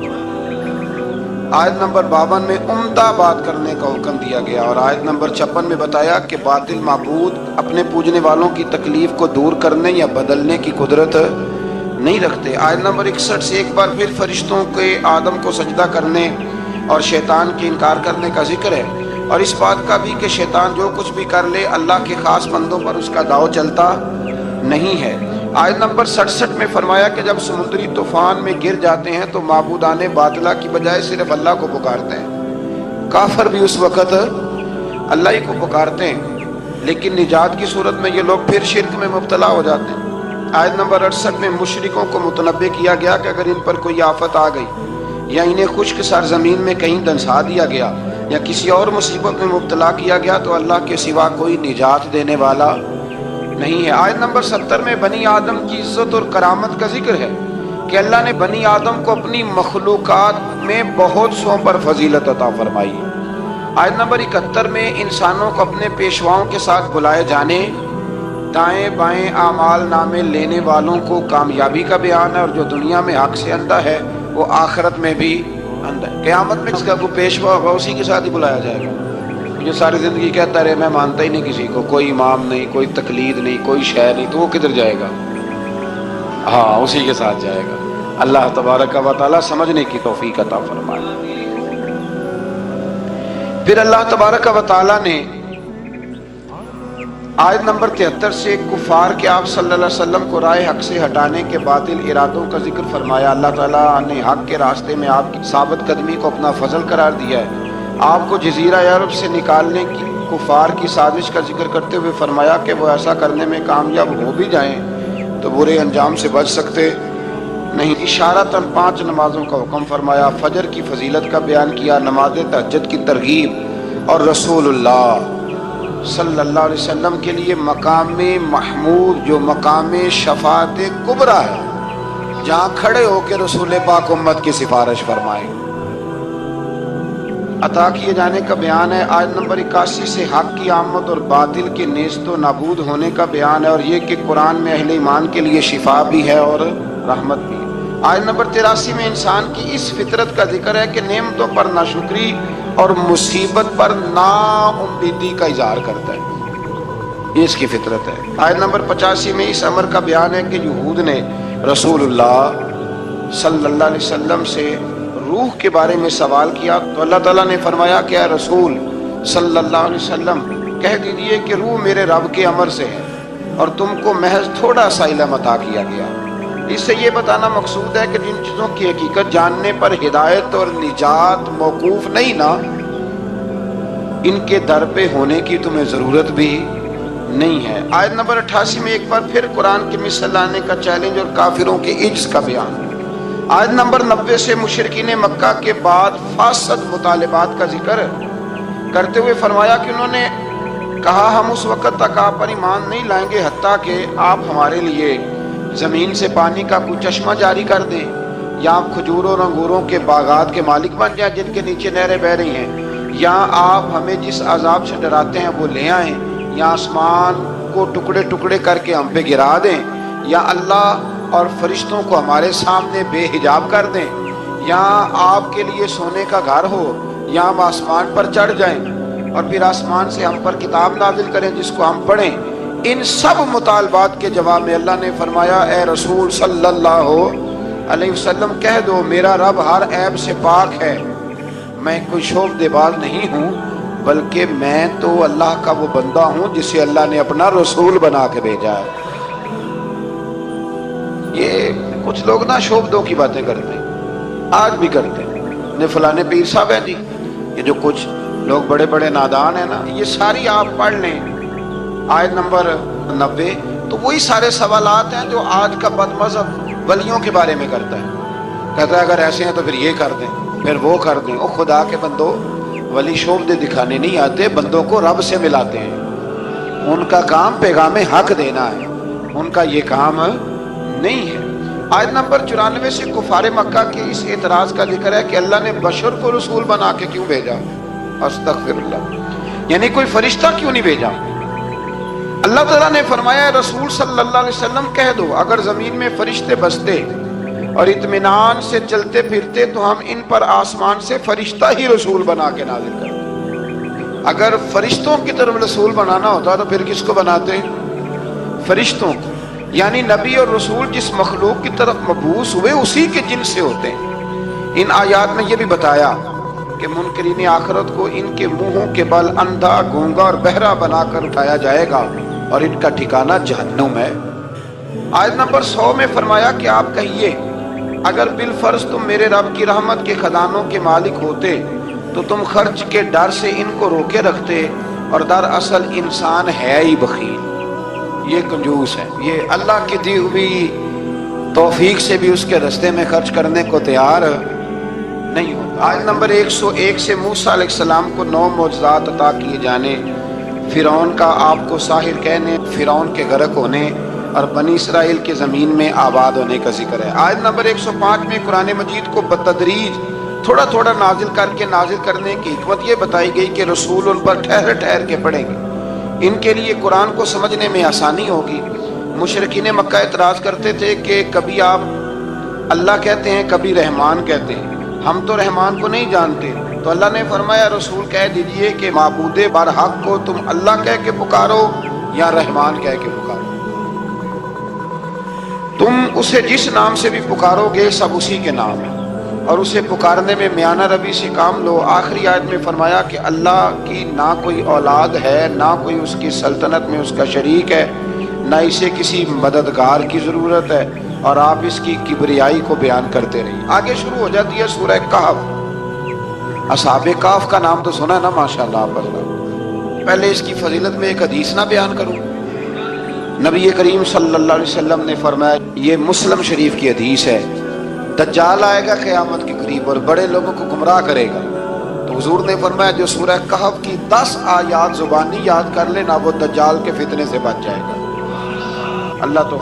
آیت نمبر 52 میں عمدہ بات کرنے کا حکم دیا گیا، اور آیت نمبر 56 میں بتایا کہ باطل معبود اپنے پوجنے والوں کی تکلیف کو دور کرنے یا بدلنے کی قدرت نہیں رکھتے. آیت نمبر 61 سے ایک بار پھر فرشتوں کے آدم کو سجدہ کرنے اور شیطان کے انکار کرنے کا ذکر ہے، اور اس بات کا بھی کہ شیطان جو کچھ بھی کر لے اللہ کے خاص بندوں پر اس کا داؤ چلتا نہیں ہے. آیت نمبر 67 میں فرمایا کہ جب سمندری طوفان میں گر جاتے ہیں تو معبودان باطلہ کی بجائے صرف اللہ کو پکارتے ہیں. کافر بھی اس وقت اللہ ہی کو پکارتے ہیں، لیکن نجات کی صورت میں یہ لوگ پھر شرک میں مبتلا ہو جاتے ہیں. آیت نمبر 68 میں مشرکوں کو متنبہ کیا گیا کہ اگر ان پر کوئی آفت آ گئی یا انہیں خشک سرزمین میں کہیں دنسا دیا گیا یا کسی اور مصیبت میں مبتلا کیا گیا تو اللہ کے سوا کوئی نجات دینے والا نہیں ہے. آیت نمبر 70 میں بنی آدم کی عزت اور کرامت کا ذکر ہے کہ اللہ نے بنی آدم کو اپنی مخلوقات میں بہت سو پر فضیلت عطا فرمائی. آیت نمبر 71 میں انسانوں کو اپنے پیشواؤں کے ساتھ بلائے جانے، دائیں بائیں اعمال نامے لینے والوں کو کامیابی کا بیان ہے، اور جو دنیا میں حق سے اندھا ہے وہ آخرت میں بھی اندھا ہے. قیامت میں اس کا کوئی پیشوا ہوگا اسی کے ساتھ ہی بلایا جائے گا. جو ساری زندگی کہتا رہے میں مانتا ہی نہیں کسی کو، کوئی امام نہیں، کوئی تقلید نہیں، کوئی شے نہیں، تو وہ کدھر جائے گا؟ ہاں اسی کے ساتھ جائے گا. اللہ تبارک و تعالیٰ سمجھنے کی توفیق عطا فرمائے. پھر اللہ تبارک و تعالیٰ نے آیت نمبر 73 سے کفار کے آپ صلی اللہ علیہ وسلم کو رائے حق سے ہٹانے کے باطل ارادوں کا ذکر فرمایا. اللہ تعالیٰ نے حق کے راستے میں آپ کی ثابت قدمی کو اپنا فضل قرار دیا ہے. آپ کو جزیرہ عرب سے نکالنے کی کفار کی سازش کا ذکر کرتے ہوئے فرمایا کہ وہ ایسا کرنے میں کامیاب ہو بھی جائیں تو برے انجام سے بچ سکتے نہیں. اشارتاً 5 نمازوں کا حکم فرمایا، فجر کی فضیلت کا بیان کیا، نماز تہجد کی ترغیب، اور رسول اللہ صلی اللہ علیہ وسلم کے لیے مقام محمود جو مقام شفاعت کبریٰ ہے، جہاں کھڑے ہو کے رسول پاک امت کی سفارش فرمائیں، عطا کیے جانے کا بیان ہے. آیت نمبر 81 سے حق کی آمد اور باطل کے نیست و نابود ہونے کا بیان ہے، اور یہ کہ قرآن میں اہل ایمان کے لیے شفا بھی ہے اور رحمت بھی ہے. آیت نمبر 83 میں انسان کی اس فطرت کا ذکر ہے کہ نعمتوں پر ناشکری اور مصیبت پر نا امیدی کا اظہار کرتا ہے، یہ اس کی فطرت ہے. آیت نمبر 85 میں اس امر کا بیان ہے کہ یہود نے رسول اللہ صلی اللہ علیہ وسلم سے روح کے بارے میں سوال کیا تو اللہ تعالیٰ نے فرمایا کہ اے رسول صلی اللہ علیہ وسلم کہہ دیجئے کہ روح میرے رب کے امر سے ہے اور تم کو محض تھوڑا سا علم عطا کیا گیا. اس سے یہ بتانا مقصود ہے کہ جن چیزوں کی حقیقت جاننے پر ہدایت اور نجات موقوف نہیں نا، ان کے در پہ ہونے کی تمہیں ضرورت بھی نہیں ہے. آیت نمبر 88 میں ایک بار پھر قرآن کی مثل لانے کا چیلنج اور کافروں کے عجز کا بیان. آیت نمبر 90 سے مشرکین مکہ کے بعد فاسد مطالبات کا ذکر کرتے ہوئے فرمایا کہ انہوں نے کہا ہم اس وقت تک آپ پر ایمان نہیں لائیں گے حتیٰ کہ آپ ہمارے لیے زمین سے پانی کا کوئی چشمہ جاری کر دیں، یا کھجوروں اور انگوروں کے باغات کے مالک بن جائیں جن کے نیچے نہریں بہہ رہی ہیں، یا آپ ہمیں جس عذاب سے ڈراتے ہیں وہ لے آئیں، یا آسمان کو ٹکڑے ٹکڑے کر کے ہم پہ گرا دیں، یا اللہ اور فرشتوں کو ہمارے سامنے بے حجاب کر دیں، یا آپ کے لیے سونے کا گھر ہو، یا ہم آسمان پر چڑھ جائیں اور پھر آسمان سے ہم پر کتاب نازل کریں جس کو ہم پڑھیں۔ ان سب مطالبات کے جواب میں اللہ نے فرمایا اے رسول صلی اللہ علیہ وسلم کہہ دو میرا رب ہر عیب سے پاک ہے، میں کوئی شعبدے باز نہیں ہوں، بلکہ میں تو اللہ کا وہ بندہ ہوں جسے اللہ نے اپنا رسول بنا کے بھیجا ہے۔ یہ کچھ لوگ نا شعبدوں کی باتیں کرتے ہیں، آج بھی کرتے ہیں، فلانے پیر صاحب ہیں جی، یہ جو کچھ لوگ بڑے بڑے نادان ہیں نا، یہ ساری آپ پڑھ لیں آیت نمبر 90، تو وہی سارے سوالات ہیں جو آج کا بد مذہب ولیوں کے بارے میں کرتا ہے، کہتا ہے اگر ایسے ہیں تو پھر یہ کر دیں، پھر وہ کر دیں۔ او خدا کے بندو، ولی شعبدے دکھانے نہیں آتے، بندوں کو رب سے ملاتے ہیں، ان کا کام پیغام حق دینا ہے، ان کا یہ کام نہیں ہے۔ آیت نمبر 94 سے کفار مکہ کے اس اعتراض کا ذکر ہے کہ اللہ نے بشر کو رسول بنا کے کیوں بھیجا، استغفر اللہ، یعنی کوئی فرشتہ کیوں نہیں بھیجا؟ اللہ تعالیٰ نے فرمایا رسول صلی اللہ علیہ وسلم کہہ دو اگر زمین میں فرشتے بستے اور اطمینان سے چلتے پھرتے تو ہم ان پر آسمان سے فرشتہ ہی رسول بنا کے نازل کرتے۔ اگر فرشتوں کی طرف رسول بنانا ہوتا تو پھر کس کو بناتے؟ فرشتوں کو، یعنی نبی اور رسول جس مخلوق کی طرف مبعوث ہوئے اسی کے جن سے ہوتے ہیں۔ ان آیات میں یہ بھی بتایا کہ منکرین آخرت کو ان کے منہوں کے بل اندھا، گونگا اور بہرا بنا کر اٹھایا جائے گا اور ان کا ٹھکانہ جہنم ہے۔ آیت نمبر 100 میں فرمایا کہ آپ کہیے اگر بالفرض تم میرے رب کی رحمت کے خزانوں کے مالک ہوتے تو تم خرچ کے ڈر سے ان کو روکے رکھتے، اور دراصل انسان ہے ہی بخیل، یہ کنجوس ہے، یہ اللہ کی دی ہوئی توفیق سے بھی اس کے رستے میں خرچ کرنے کو تیار نہیں ہوتا۔ آیت نمبر 101 سے موسیٰ علیہ السلام کو 9 معجزات عطا کیے جانے، فرعون کا آپ کو ساحر کہنے، فرعون کے غرق ہونے اور بنی اسرائیل کے زمین میں آباد ہونے کا ذکر ہے۔ آیت نمبر 105 میں قرآن مجید کو بتدریج تھوڑا تھوڑا نازل کر کے نازل کرنے کی حکمت یہ بتائی گئی کہ رسول ان پر ٹھہر ٹھہر کے پڑھیں گے، ان کے لیے قرآن کو سمجھنے میں آسانی ہوگی۔ مشرکین مکہ اعتراض کرتے تھے کہ کبھی آپ اللہ کہتے ہیں کبھی رحمان کہتے ہیں، ہم تو رحمان کو نہیں جانتے، تو اللہ نے فرمایا رسول کہہ دیجئے کہ معبود برحق کو تم اللہ کہہ کے پکارو یا رحمان کہہ کے پکارو، تم اسے جس نام سے بھی پکارو گے سب اسی کے نام ہے، اور اسے پکارنے میں میانہ روی سے کام لو۔ آخری آیت میں فرمایا کہ اللہ کی نہ کوئی اولاد ہے، نہ کوئی اس کی سلطنت میں اس کا شریک ہے، نہ اسے کسی مددگار کی ضرورت ہے، اور آپ اس کی کبریائی کو بیان کرتے رہیے۔ آگے شروع ہو جاتی ہے سورہ کہف۔ اصحاب کہف کا نام تو سنا ہے نا ماشاءاللہ آپ نے۔ پہلے اس کی فضیلت میں ایک حدیث نہ بیان کروں؟ نبی کریم صلی اللہ علیہ وسلم نے فرمایا، یہ مسلم شریف کی حدیث ہے، دجال آئے گا قیامت کے قریب اور بڑے لوگوں کو گمراہ کرے گا، تو حضور نے فرمایا جو سورہ کہف کی 10 آیات زبانی یاد کر لے نا وہ دجال کے فتنے سے بچ جائے گا۔ اللہ تو